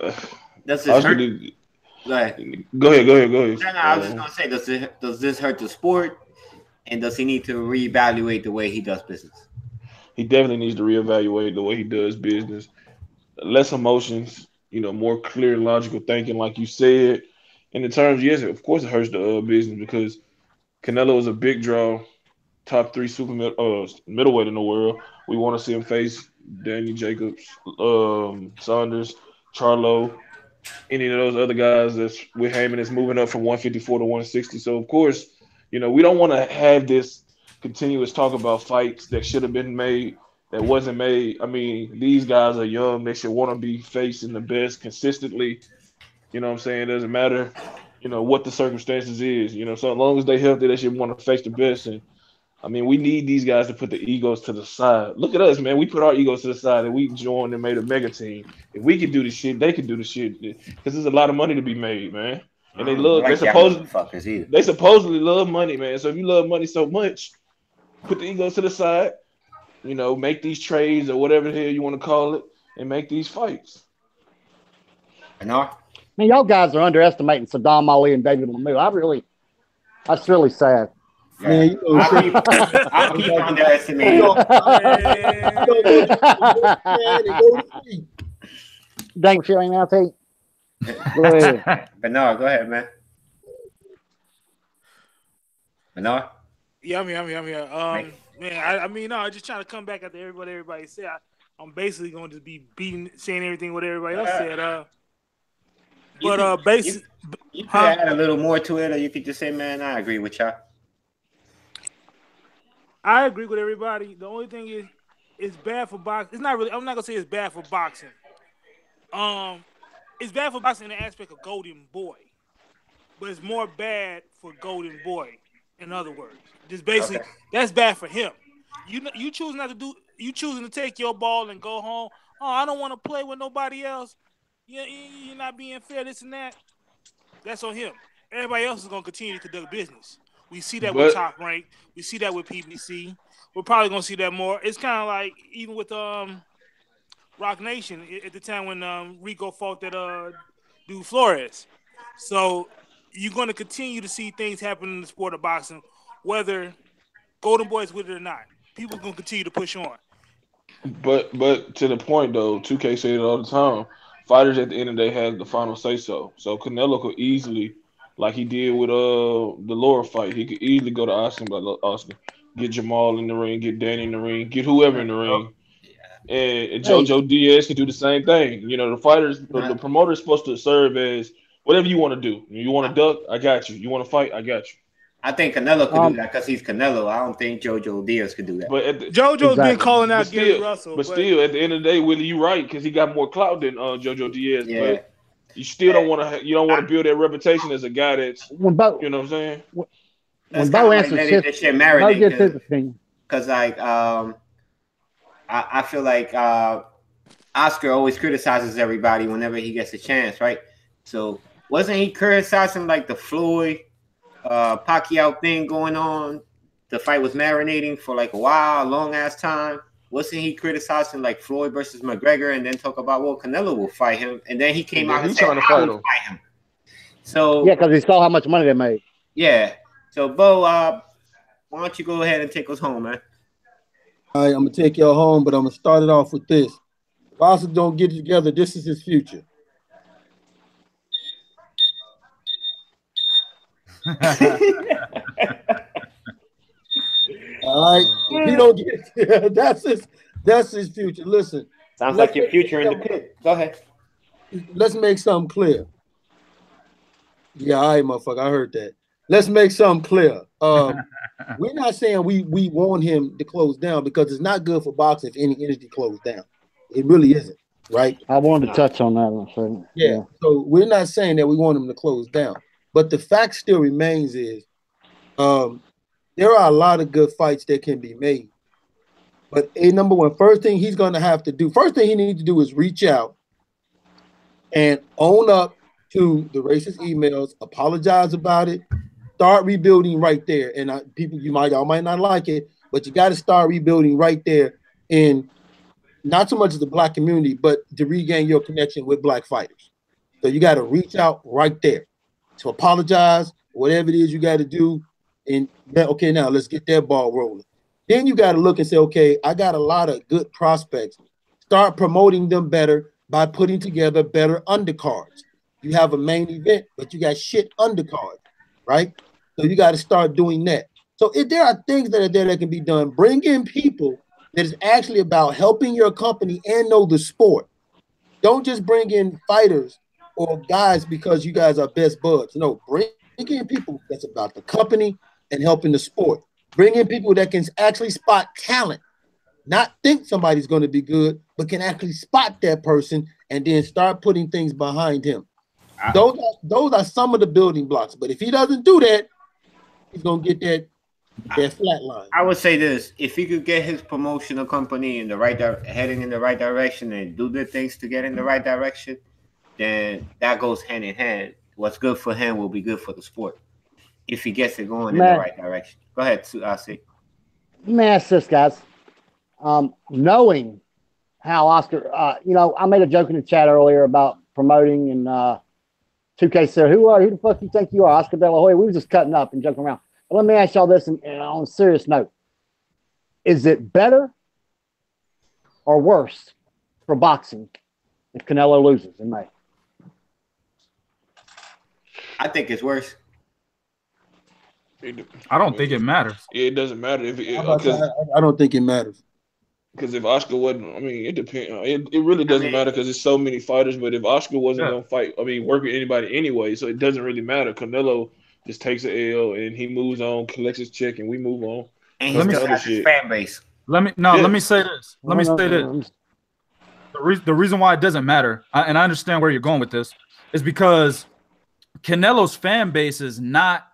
does this hurt? Go ahead. No, I was just gonna say, does this hurt the sport, and does he need to reevaluate the way he does business? He definitely needs to reevaluate the way he does business. Less emotions, more clear and logical thinking, like you said. In the terms, yes, of course it hurts the business because Canelo is a big draw, top 3 super middleweight in the world. We want to see him face Danny Jacobs, Saunders, Charlo, any of those other guys that's with Heyman is moving up from 154 to 160. So, of course, we don't want to have this continuous talk about fights that should have been made, that wasn't made. I mean, these guys are young. They should want to be facing the best consistently. You know what I'm saying? It doesn't matter, what the circumstances is. So as long as they're healthy, they should want to face the best. And, I mean, we need these guys to put the egos to the side. Look at us, man. We put our egos to the side and we joined and made a mega team. If we can do the shit, they can do the shit. Because there's a lot of money to be made, man. And they supposedly love money, man. So if you love money so much, put the egos to the side, make these trades or whatever the hell you want to call it, and make these fights. Man, y'all guys are underestimating Saddam Ali and David Lemieux. That's really sad. Yeah. Man, I keep underestimating. Dang, feeling now, Tate. Bernard, go ahead, man. Bernard? Yeah, I'm here. Man, I just trying to come back after everybody said. I'm basically going to be saying everything what everybody else said. Basically, you could add a little more to it, or you could just say, man, I agree with y'all. I agree with everybody. The only thing is, it's bad for boxing. It's not really. I'm not gonna say it's bad for boxing. It's bad for boxing in the aspect of Golden Boy, but it's more bad for Golden Boy In other words, just basically that's bad for him. You choose not to do. You choosing to take your ball and go home. Oh, I don't want to play with nobody else. You're not being fair. This and that. That's on him. Everybody else is gonna continue to conduct business. We see that with Top Rank. We see that with PBC. We're probably gonna see that more. It's kind of like even with Rock Nation at the time when Rico fought that dude Flores. So you're going to continue to see things happen in the sport of boxing, whether Golden Boy is with it or not. People are going to continue to push on. But to the point though, 2K said it all the time. Fighters at the end of the day have the final say so. So Canelo could easily, like he did with the lower fight, he could easily go to Oscar, but Oscar, get Jamal in the ring, get Danny in the ring, get whoever in the ring. And JoJo Diaz could do the same thing. You know, the fighters, the promoter is supposed to serve as whatever you want to do. You want to duck? I got you. You want to fight? I got you. I think Canelo could do that because he's Canelo. I don't think JoJo Diaz could do that. But JoJo's been calling out Gary Russell. But still, at the end of the day, Willie, you right because he got more clout than JoJo Diaz. Yeah. But you still don't want to. You don't want to build that reputation as a guy that's. You know what I'm saying? When Bo answers his opinion, because like I feel like Oscar always criticizes everybody whenever he gets a chance, right? So wasn't he criticizing like the Floyd Pacquiao thing going on? The fight was marinating for like a while, a long ass time. Wasn't he criticizing like Floyd versus McGregor and then talk about, well, Canelo will fight him, and then he came out and said, I will fight him. So yeah, because he saw how much money they made. Yeah. So Bo, why don't you go ahead and take us home, man? All right, I'm gonna take y'all home, but I'm gonna start it off with this. If Oscar don't get it together, this is his future. All right, if he don't get it, that's his future. Listen, sounds like your future in the pit. Go ahead. Let's make something clear. Yeah, all right, motherfucker, I heard that. Let's make something clear. We're not saying we want him to close down because it's not good for boxing if any entity closed down. It really isn't, right? I wanted to touch on that one. So, yeah. So we're not saying that we want him to close down, but the fact still remains is there are a lot of good fights that can be made. But number one, first thing he's going to have to do, first thing he needs to do is reach out and own up to the racist emails, apologize about it, start rebuilding right there. And people, y'all might not like it, but you got to start rebuilding right there in not so much as the black community, but to regain your connection with black fighters. So you got to reach out right there to apologize, whatever it is you got to do. And okay, now let's get that ball rolling. Then you got to look and say, okay, I got a lot of good prospects. Start promoting them better by putting together better undercards. You have a main event, but you got shit undercards, right? So you got to start doing that. So if there are things that are there that can be done, bring in people that is actually about helping your company and know the sport. Don't just bring in fighters or guys because you guys are best buds. No, bring in people that's about the company and helping the sport. Bring in people that can actually spot talent, not think somebody's going to be good, but can actually spot that person and then start putting things behind him. Those are some of the building blocks. But if he doesn't do that, he's going to get that flat line. I would say this: if he could get his promotional company in the right heading in the right direction and do the things to get in the right direction, then that goes hand in hand. What's good for him will be good for the sport if he gets it going in the right direction. Go ahead, Usyk. Let me ask this, guys. Knowing how Oscar, I made a joke in the chat earlier about promoting, and 2K said, who the fuck you think you are, Oscar De La Hoya? We were just cutting up and joking around. But let me ask y'all this on a serious note. Is it better or worse for boxing if Canelo loses in May? I think it's worse. I don't think it matters. It doesn't matter I don't think it matters. Because if Oscar wasn't, it depends. It really doesn't matter because there's so many fighters. But if Oscar wasn't going to fight, work with anybody anyway, so it doesn't really matter. Canelo just takes an L and he moves on, collects his check, and we move on. And he still has his fan base. Let me say this. The reason why it doesn't matter, and I understand where you're going with this, is because Canelo's fan base is not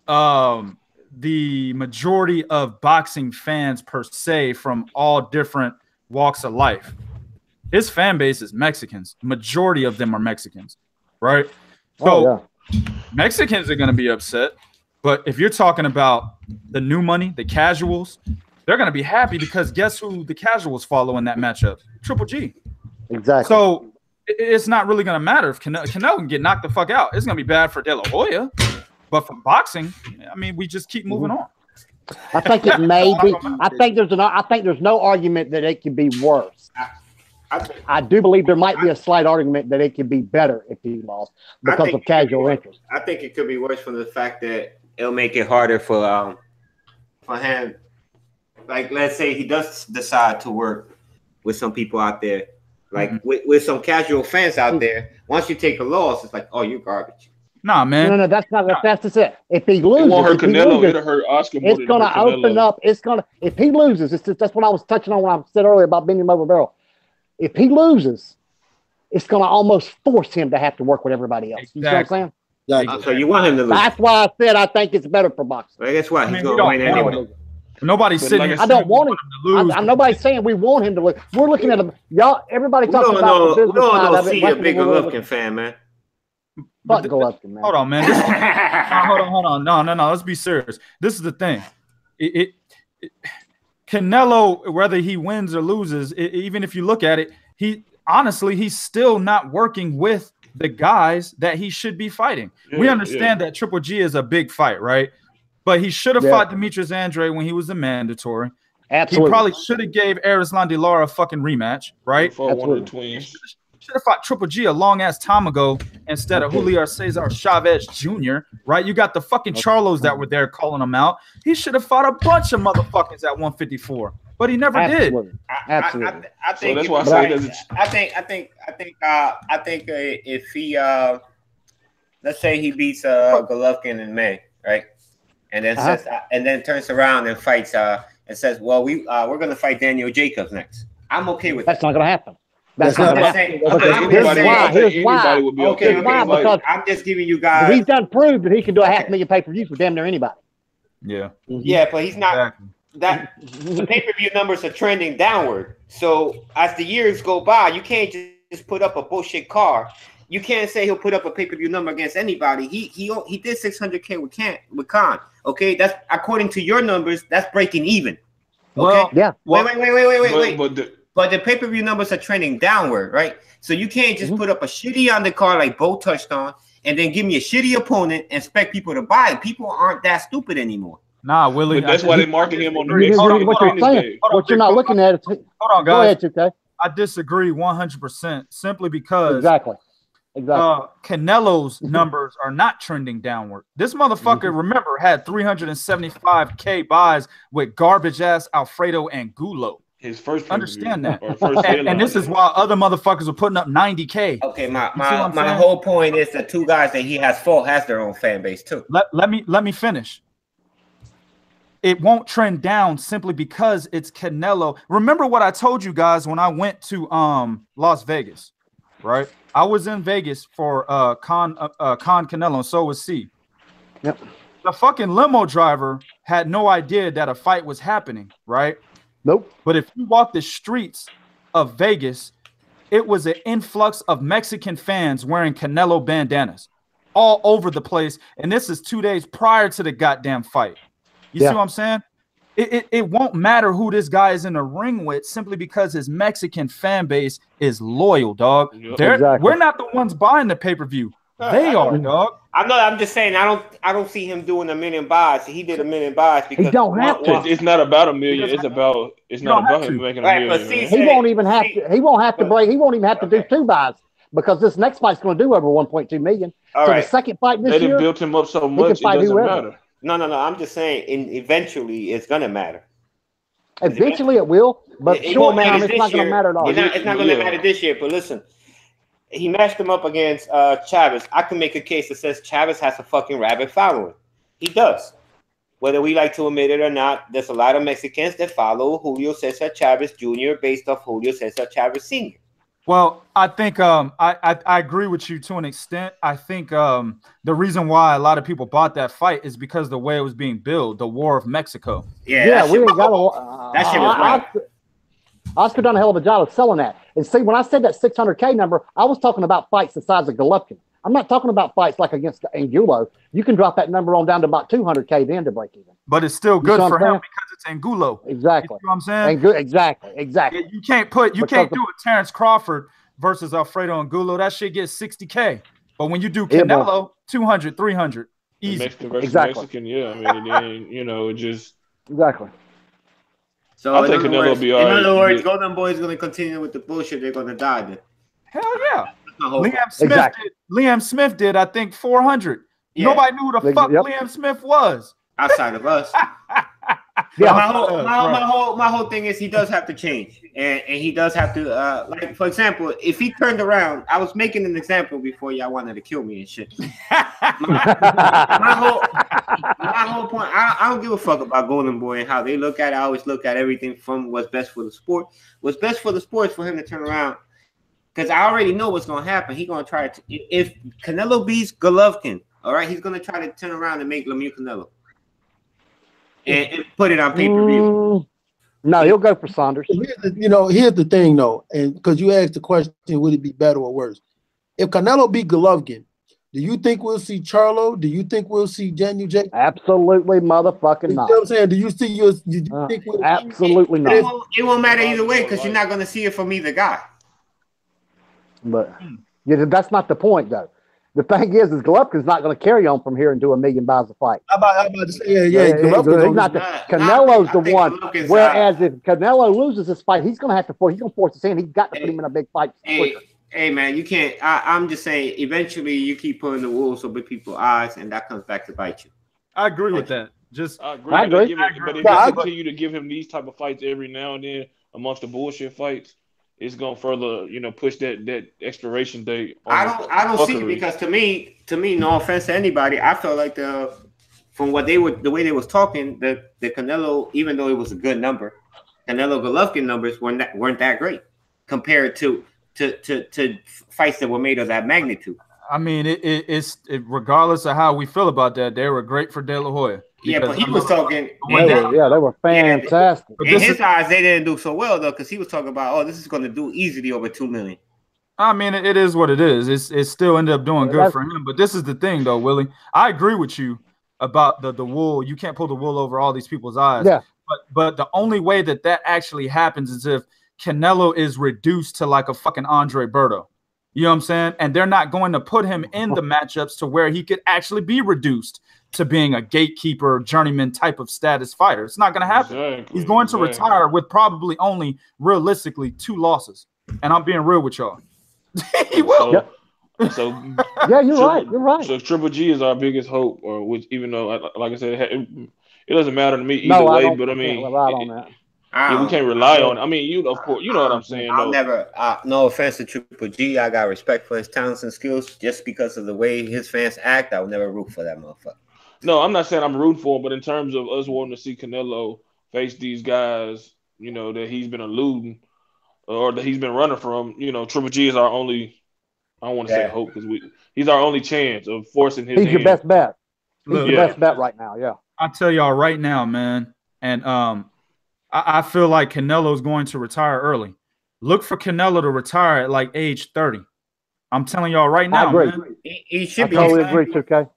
the majority of boxing fans per se from all different walks of life. His fan base is Mexicans. Majority of them are Mexicans, right? So Mexicans are going to be upset. But if you're talking about the new money, the casuals, they're going to be happy because guess who the casuals follow in that matchup? Triple G. Exactly. So it's not really going to matter if Canelo can get knocked the fuck out. It's going to be bad for De La Hoya. But for boxing, I mean, we just keep moving on. I think it may be. I think there's no argument that it could be worse. I do believe there might be a slight argument that it could be better if he lost because of casual interest. I think it could be worse from the fact that it'll make it harder for him. Like, let's say he does decide to work with some people out there, like with some casual fans out there. Once you take a loss, it's like, oh, you're garbage. Nah, man. No, that's not. That's just it. If he loses, it won't hurt Canelo. It'll hurt Oscar more. It's going to open up. It's going to. If he loses, that's what I was touching on when I said earlier about bending him over barrel. If he loses, it's going to almost force him to have to work with everybody else. You see what I'm saying? Exactly. So you want him to lose. That's why I said I think it's better for boxing. Well, guess what? He's going to win anyway. Nobody's sitting here. I don't want him to lose. Nobody's saying we want him to lose. We're looking at him. Y'all, everybody talks about the business side of it. See a big Golovkin fan, man. Fuck Golovkin, man. Hold on, man. Hold on. No. Let's be serious. This is the thing. Canelo, whether he wins or loses, even if you look at it, he's still not working with the guys that he should be fighting. We understand that Triple G is a big fight, right? But he should have fought Demetrius Andre when he was a mandatory. Absolutely. He probably should have gave Arislan De Lara a fucking rematch, right? For one of the twins. Should have fought Triple G a long ass time ago instead of Julio Cesar Chavez Jr., right? You got the fucking Charlos that were there calling him out. He should have fought a bunch of motherfuckers at 154, but he never did. Absolutely. I think so that's why I think if he let's say he beats Golovkin in May, right? And then says, and then turns around and fights and says, well, we're going to fight Daniel Jacobs next. I'm okay with that's that. not going to happen. That's not going to happen. Here's why. Okay, because I'm just giving you guys. He's done proved that he can do a $500,000 pay-per-view for damn near anybody. Yeah. Yeah, but he's not. That the pay-per-view numbers are trending downward. So as the years go by, you can't just put up a bullshit card. You can't say he'll put up a pay-per-view number against anybody. He did $600K with Khan. Okay, that's according to your numbers. That's breaking even. Okay. Well, yeah. Wait. But the pay-per-view numbers are trending downward, right? So you can't just put up a shitty undercard like Bo touched on, and then give me a shitty opponent and expect people to buy it. People aren't that stupid anymore. Nah, Willie. But that's why they market him on the mix. What you're not looking at. Hold on, guys. Go ahead, 2K. I disagree 100% simply because exactly. Canelo's numbers are not trending downward. This motherfucker, remember, had 375K buys with garbage ass Alfredo Angulo. His first understand that. And this is why other motherfuckers are putting up 90K. Okay, my whole point is the two guys that he has fought has their own fan base too. Let me finish. It won't trend down simply because it's Canelo. Remember what I told you guys when I went to Las Vegas, right? I was in Vegas for Con Canelo, and so was C. Yep. The fucking limo driver had no idea that a fight was happening, right? Nope. But if you walk the streets of Vegas, it was an influx of Mexican fans wearing Canelo bandanas all over the place. And this is 2 days prior to the goddamn fight. You see what I'm saying? It won't matter who this guy is in the ring with simply because his Mexican fan base is loyal, dog. Exactly. We're not the ones buying the pay-per-view. They are, dog. I'm just saying I don't see him doing a million buys. He did a million buys because he don't have to. It's not about a million. It's not about him making a million. He won't even have to. He won't have to break. He won't even have to do 2 buys because this next fight's going to do over 1.2 million. The second fight this year, they built him up so much it doesn't matter. No. I'm just saying, eventually, it's gonna matter. Eventually, it will, but it won't matter. It's not going to matter at all. It's not going to matter this year. But listen, he matched him up against Chavez. I can make a case that says Chavez has a fucking rabid following. He does. Whether we like to admit it or not, there's a lot of Mexicans that follow Julio Cesar Chavez Jr. based off Julio Cesar Chavez Sr. Well, I think I agree with you to an extent. I think the reason why a lot of people bought that fight is because the way it was being billed, the War of Mexico. Yeah, we ain't got that shit was wild. Oscar done a hell of a job of selling that. And see, when I said that 600K number, I was talking about fights the size of Golovkin. I'm not talking about fights like against Angulo. You can drop that number on down to about 200K then to break even. But it's still good for him because it's Angulo. Exactly. You know what I'm saying? Exactly. You can't do a Terrence Crawford versus Alfredo Angulo. That shit gets 60K. But when you do Canelo, 200, 300, easy. Mexican versus Mexican, yeah. I mean, it just exactly. So I think Canelo will be all right. In other words, Golden Boy is going to continue with the bullshit. They're going to die then. Hell yeah. Liam Smith did, I think, 400. Yeah. Nobody knew who the fuck Liam Smith was. Outside of us. My whole thing is he does have to change. And he does have to, like, for example, if he turned around, I was making an example before y'all wanted to kill me and shit. my whole point, I don't give a fuck about Golden Boy and how they look at it. I always look at everything from what's best for the sport. What's best for the sport is for him to turn around. Because I already know what's going to happen. He's going to try to, if Canelo beats Golovkin, all right, he's going to try to turn around and make Lemieux Canelo. And put it on pay-per-view. No, he'll go for Saunders. Here's the thing, though, and because you asked the question, would it be better or worse? If Canelo beat Golovkin, do you think we'll see Charlo? Do you think we'll see Daniel Jacobs? Absolutely motherfucking not. You know what I'm saying? Do you think we'll absolutely not. It won't matter either way because you're not going to see it from either guy. But that's not the point, though. The thing is Golovkin's not going to carry on from here and do $1 million a fight. I'm about to say, Canelo's the one. Whereas if Canelo loses this fight, he's going to have to force his hand. He's got to put him in a big fight. Hey, man, you can't. I'm just saying, eventually you keep putting the wolves over people's eyes, and that comes back to bite you. I agree with that. I agree. But if they continue to give him these type of fights every now and then amongst the bullshit fights, it's gonna further, push that expiration date. I don't see it because to me, no offense to anybody, I felt like the way they was talking, the Canelo, even though it was a good number, Canelo Golovkin numbers weren't that great compared to fights that were made of that magnitude. I mean, it's regardless of how we feel about that, they were great for De La Hoya. Yeah, but he was talking. They were fantastic. In his eyes, they didn't do so well though, because he was talking about, this is going to do easily over 2 million. I mean, it is what it is. It still ended up doing good for him. But this is the thing, though, Willie. I agree with you about the wool. You can't pull the wool over all these people's eyes. Yeah. But the only way that actually happens is if Canelo is reduced to like a fucking Andre Berto. You know what I'm saying? And they're not going to put him in the matchups to where he could actually be reduced to being a gatekeeper, journeyman type of status fighter. It's not going to happen. Exactly, He's going to retire with probably only realistically 2 losses. And I'm being real with y'all. He will. So yeah, you're right. You're right. So Triple G is our biggest hope, which even though, like I said, it doesn't matter to me either way. But I mean, we can't rely on. I mean, of course, you know what I'm saying. I'll never. No offense to Triple G, I got respect for his talents and skills. Just because of the way his fans act, I will never root for that motherfucker. No, I'm not saying I'm rooting for him, but in terms of us wanting to see Canelo face these guys, that he's been eluding or that he's been running from, Triple G is our only. I don't want to say hope because he's our only chance of forcing his. He's your best bet. He's your best bet right now. Yeah. I tell y'all right now, man, and I feel like Canelo's going to retire early. Look for Canelo to retire at like age 30. I'm telling y'all right now, man. He should be. I totally agree, 2K.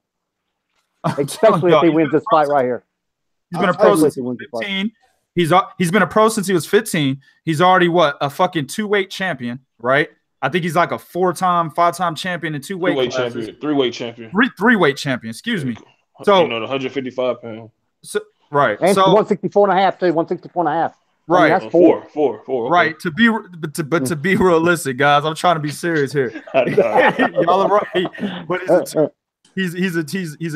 Especially if he wins this fight right here. He's been a pro since he was 15. He's been a pro since he was 15. He's already a fucking 2-weight champion, right? I think he's like a 4-time, 5-time champion in 2-weight champion, 3-weight champion. 3-weight champion, excuse me. So the 155 pound. So, right. And so 164 and a half too, 164 and a half. Right. I mean, that's four. Okay. Right. To be realistic, guys, I'm trying to be serious here. Y'all are right. But he's a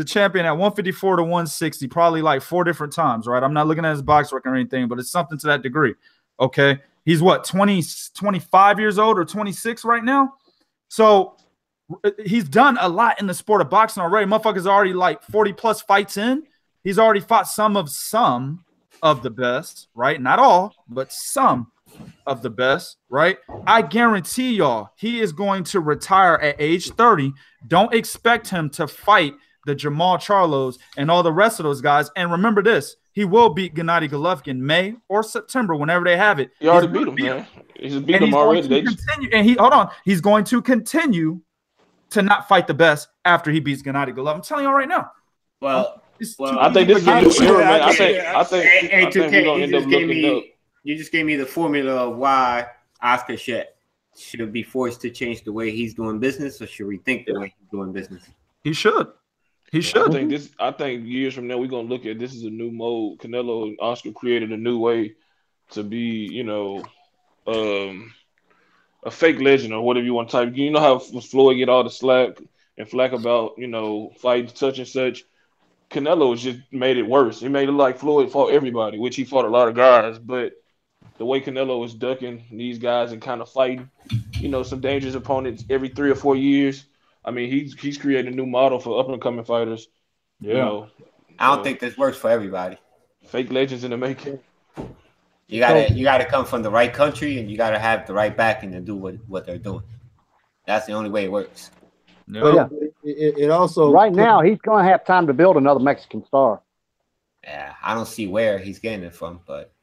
champion at 154 to 160, probably like 4 different times, right? I'm not looking at his box record or anything, but it's something to that degree. Okay. He's what, 25 years old or 26 right now? So he's done a lot in the sport of boxing already. Motherfucker's already like 40 plus fights in. He's already fought some of the best, right? Not all, but some. of the best, right? I guarantee y'all he is going to retire at age 30. Don't expect him to fight the Jamal Charlos and all the rest of those guys. And remember this, he will beat Gennady Golovkin May or September, whenever they have it. He already beat him, man. He's beat him already. He's going to continue to not fight the best after he beats Gennady Golovkin. I'm telling you right now. Well, I think this is a new era, man. I think we're gonna end up looking up. You just gave me the formula of why Oscar should be forced to change the way he's doing business, or should rethink the way he's doing business. He should. He should. I think years from now we're gonna look at this as a new mode. Canelo and Oscar created a new way to be, a fake legend or whatever you want to type. You know how Floyd get all the slack about, fighting such and such. Canelo just made it worse. He made it like Floyd fought everybody, which he fought a lot of guys. But the way Canelo was ducking these guys and kind of fighting, some dangerous opponents every 3 or 4 years. I mean, he's created a new model for up and coming fighters. Yeah, I don't think this works for everybody. Fake legends in the making. You gotta come from the right country, and you gotta have the right backing to do what they're doing. That's the only way it works. Yeah. It also right now he's going to have time to build another Mexican star. Yeah, I don't see where he's getting it from, but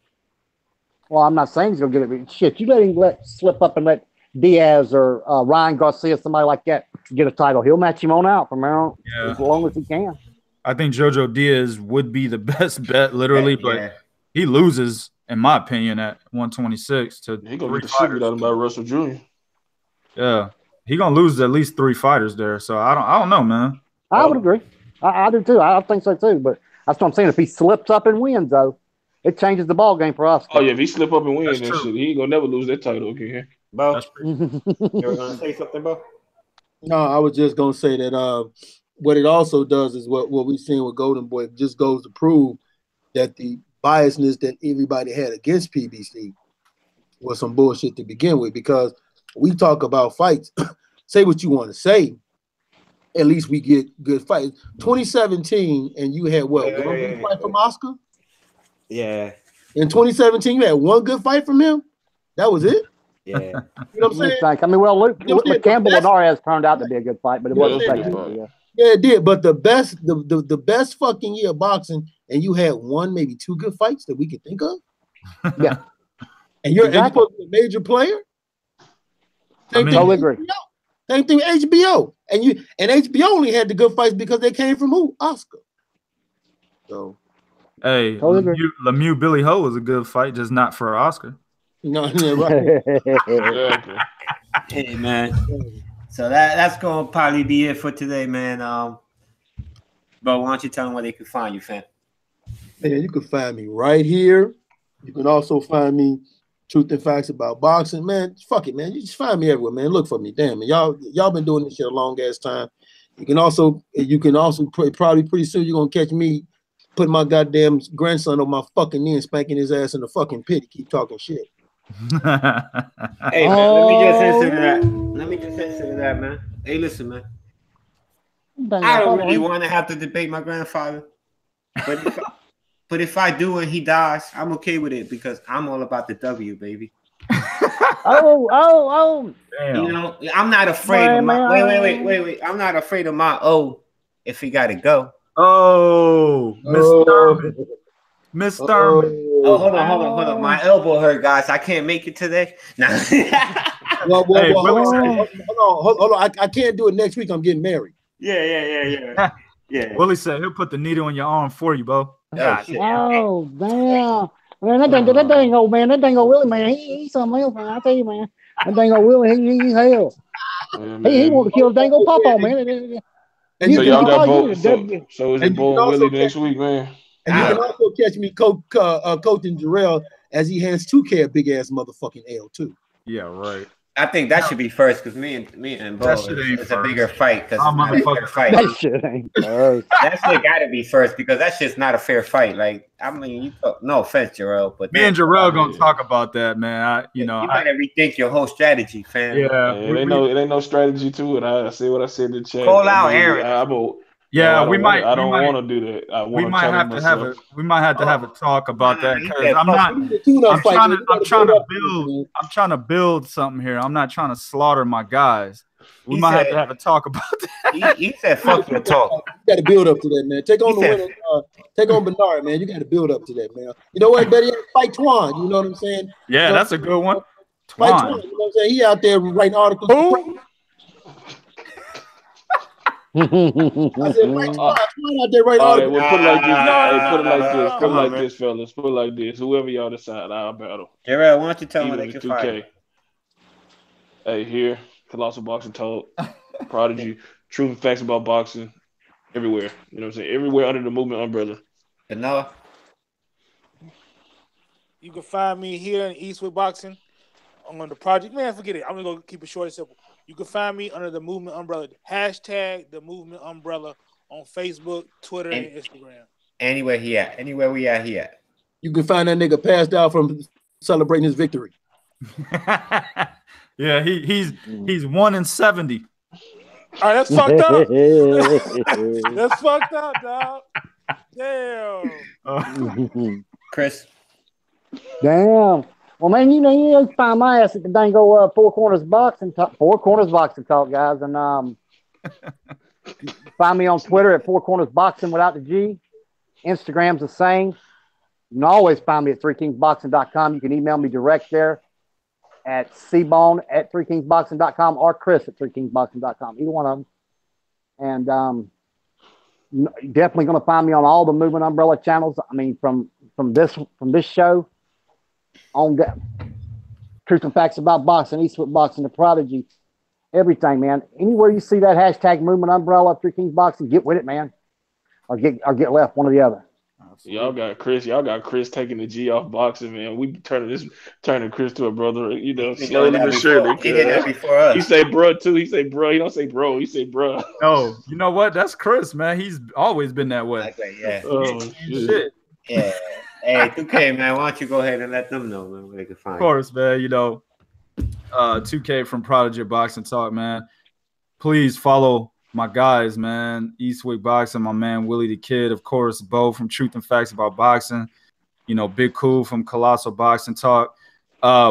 well, I'm not saying he's going to get it. Shit, you let him slip up and let Diaz or Ryan Garcia, somebody like that, get a title. He'll match him on out from there as long as he can. I think Jojo Diaz would be the best bet, literally, but he loses, in my opinion, at 126 to he gonna get the shit out of him by Russell Jr. Yeah. He gonna lose at least 3 fighters there, so I don't know, man. I would agree. I do too. I think so too. But that's what I'm saying. If he slips up and wins, though, it changes the ball game for us. Oh yeah, if he slip up and wins, then shit, he ain't gonna never lose that title again. Bo, you were gonna say something, Bo? No, I was just gonna say that what it also does is what we've seen with Golden Boy. It just goes to prove that the biasness that everybody had against PBC was some bullshit to begin with, because we talk about fights. Say what you want to say. At least we get good fights. 2017, and you had what? One good fight from Oscar? Yeah. In 2017, you had one good fight from him? That was it? Yeah. You know what I'm saying? I mean, well, Luke Campbell Linares turned out to be a good fight, but it wasn't second. Yeah, it did. But the best fucking year of boxing, and you had one, maybe 2 good fights that we could think of? Yeah. And you're supposed to be a major player? Totally agree. Same thing with HBO. And HBO only had the good fights because they came from who? Oscar. So hey, Lemieux Billy Ho was a good fight, just not for Oscar. No, yeah, right. Hey man. So that's gonna probably be it for today, man. But why don't you tell them where they can find you, fam? Man, you can find me right here. You can also find me Truth and Facts About Boxing, man. Fuck it, man. You just find me everywhere, man. Look for me, damn man. Y'all been doing this shit a long ass time. You can also probably pretty soon you're gonna catch me putting my goddamn grandson on my fucking knee and spanking his ass in the fucking pit. He keep talking shit. Hey man, let me just answer to that, man. Hey, listen, man. I don't really want to have to debate my grandfather, but if I do and he dies, I'm okay with it because I'm all about the W, baby. Oh. Damn. I'm not afraid of my wait. I'm not afraid of my if he gotta go. Oh, Miss Thurman. Oh, hold on. My elbow hurt, guys. I can't make it today. Nah. Hold on. I can't do it next week. I'm getting married. Yeah. Willie said he'll put the needle in your arm for you, Bo. Oh, damn. Man, that dang old man, that dang old Willie, man, he's something else, man. I tell you, man. That dang old Willie, he's hell. He want to kill dang old Papa, man. And so y'all got both. So is it Bo and Willie next week, man? And you can also catch me coaching Jarrell as he has 2K big ass motherfucking L too. Yeah, right. I think that should be first because me and Bo is a bigger fight because it's not a fair fight. That shit ain't first. That shit got to be first because that's just not a fair fight. Like, I mean, no offense, Jarrell, but me and Jarrell gonna talk about that, man. You gotta rethink your whole strategy, fam. Yeah, it ain't no strategy to it. I say what I said in the chat. Call out Aaron. Yeah, No, I don't want to do that. I want to challenge myself. We might have to have a talk about that because I'm trying to build something here. I'm not trying to slaughter my guys. We might have to have a talk about that. He said, "Fuck your talk." You got to build up to that, man. Take on the winner. Take on Bernard, man. You got to build up to that, man. You know what? Better yet, fight Twan. You know what I'm saying? Yeah, that's a good one. Fight Twan. You know what I'm saying? He out there writing articles. I said, fight Twan out there writing articles. Well, put it like this. Put it like this. Put it like this, fellas. Put it like this. Whoever y'all decide, I'll battle. Jarrell, why don't you tell me they can 2K. fight? Hey, here, Colossal Boxing Talk, Prodigy, Truth and Facts About Boxing, everywhere. You know what I'm saying? Everywhere under the movement umbrella. And Noah? You can find me here in Eastwick Boxing on the project. Man, forget it. I'm going to keep it short and simple. You can find me under the movement umbrella. Hashtag the movement umbrella on Facebook, Twitter, and Instagram. Anywhere he at. Anywhere we at, he at. You can find that nigga passed out from celebrating his victory. Yeah, he's 1-70. All right, that's fucked up. That's fucked up, dog. Damn. Chris. Damn. Well, man, you can find my ass at the dango Four Corners Boxing Talk. Four Corners Boxing Talk, guys, and find me on Twitter at Four Corners Boxing without the G. Instagram's the same. You can always find me at threekingsboxing.com. You can email me direct there at cbone at threekingsboxing.com or Chris at threekingsboxing.com. Either one of them. And you're definitely going to find me on all the Movement Umbrella channels. I mean, from this show on that, Truth and Facts About Boxing, Eastwick Boxing, The Prodigy, everything, man. Anywhere you see that hashtag Movement Umbrella, Three Kings Boxing, get with it, man, or get left, one or the other. Y'all got Chris taking the G off boxing, man. We turning Chris to a brother, slowly but surely. He did that before us. He say bro too. He say bro. He don't say bro. He say bro. No, you know what? That's Chris, man. He's always been that way. Exactly, yeah. Oh, shit. Yeah. Hey, 2K, man, why don't you go ahead and let them know, man, where they can find Of course, man. 2K from Prodigy Boxing Talk, man. Please follow my guys, man. Eastwick Boxing, my man Willie the Kid, of course, Bo from Truth and Facts About Boxing. Big Cool from Colossal Boxing Talk.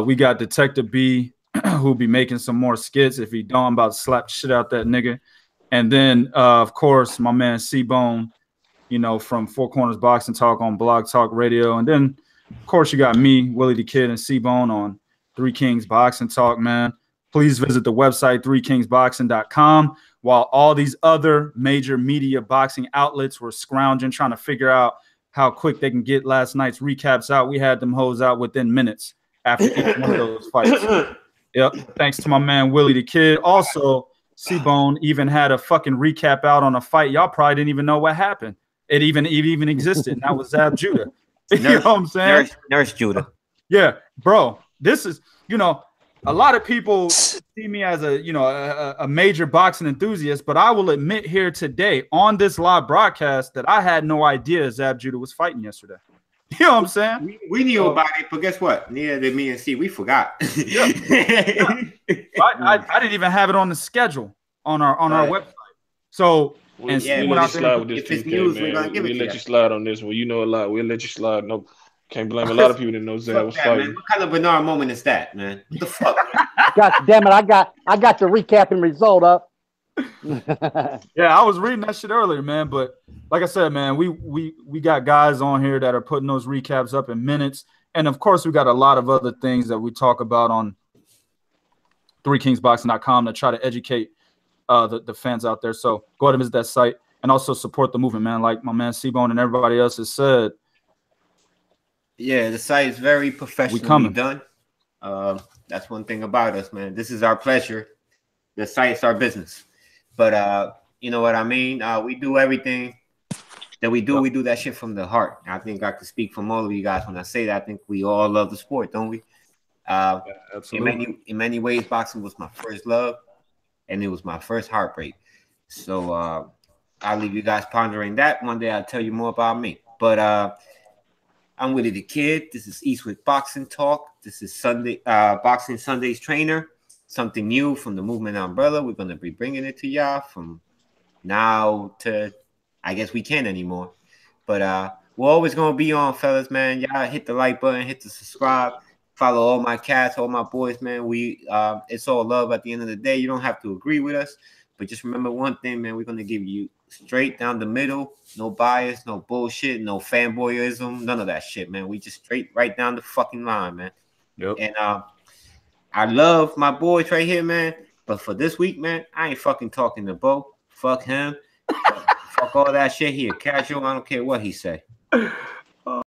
We got Detective B, who'll be making some more skits. If he don't, I'm about to slap shit out that nigga. And then, of course, my man C-Bone, from Four Corners Boxing Talk on Blog Talk Radio. And then, of course, you got me, Willie the Kid, and C-Bone on Three Kings Boxing Talk, man. Please visit the website, threekingsboxing.com. While all these other major media boxing outlets were scrounging, trying to figure out how quick they can get last night's recaps out, we had them hoes out within minutes after each one of those fights. Yep. Thanks to my man, Willie the Kid. Also, C-Bone even had a fucking recap out on a fight. Y'all probably didn't even know what happened. It even existed, and that was Zab Judah. You know what I'm saying? Nurse Judah. Yeah, bro. This is, a lot of people see me as a major boxing enthusiast, but I will admit here today on this live broadcast that I had no idea Zab Judah was fighting yesterday. You know what I'm saying? We knew about it, but guess what? Neither did me and C. We forgot. Yeah. I didn't even have it on the schedule on our website. So. We'll let you slide with this 2K, man. We'll let you slide on this one. You know a lot. We'll let you slide. No, can't blame a lot of people that know Zab was fighting. Man. What kind of Bernard moment is that, man? What the fuck? God damn it! I got the recapping result up. Yeah, I was reading that shit earlier, man. But like I said, man, we got guys on here that are putting those recaps up in minutes, and of course, we got a lot of other things that we talk about on threekingsboxing.com to try to educate the fans out there. So go ahead and visit that site and also support the movement, man. Like my man C-Bone and everybody else has said. Yeah, the site is very professionally done. That's one thing about us, man. This is our pleasure. The site's our business. But you know what I mean? We do everything that we do. We do that shit from the heart. I think I could speak from all of you guys when I say that. I think we all love the sport, don't we? Yeah, absolutely. In many ways, boxing was my first love. And it was my first heartbreak. So I'll leave you guys pondering that. One day I'll tell you more about me. But I'm Willie the Kid. This is Eastwick Boxing Talk. This is Boxing Sundays Trainer. Something new from the Movement Umbrella. We're going to be bringing it to y'all from now to I guess we can't anymore. But we're always gonna be on, fellas, man. Y'all hit the like button, hit the subscribe, follow all my cats, all my boys, man. It's all love at the end of the day. You don't have to agree with us, but just remember one thing, man. We're gonna give you straight down the middle, no bias, no bullshit, no fanboyism, none of that shit, man. We just straight right down the fucking line, man. Yep. And I love my boys right here, man. But for this week, man, I ain't fucking talking to Bo. Fuck him. Fuck all that shit here. Casual. I don't care what he say.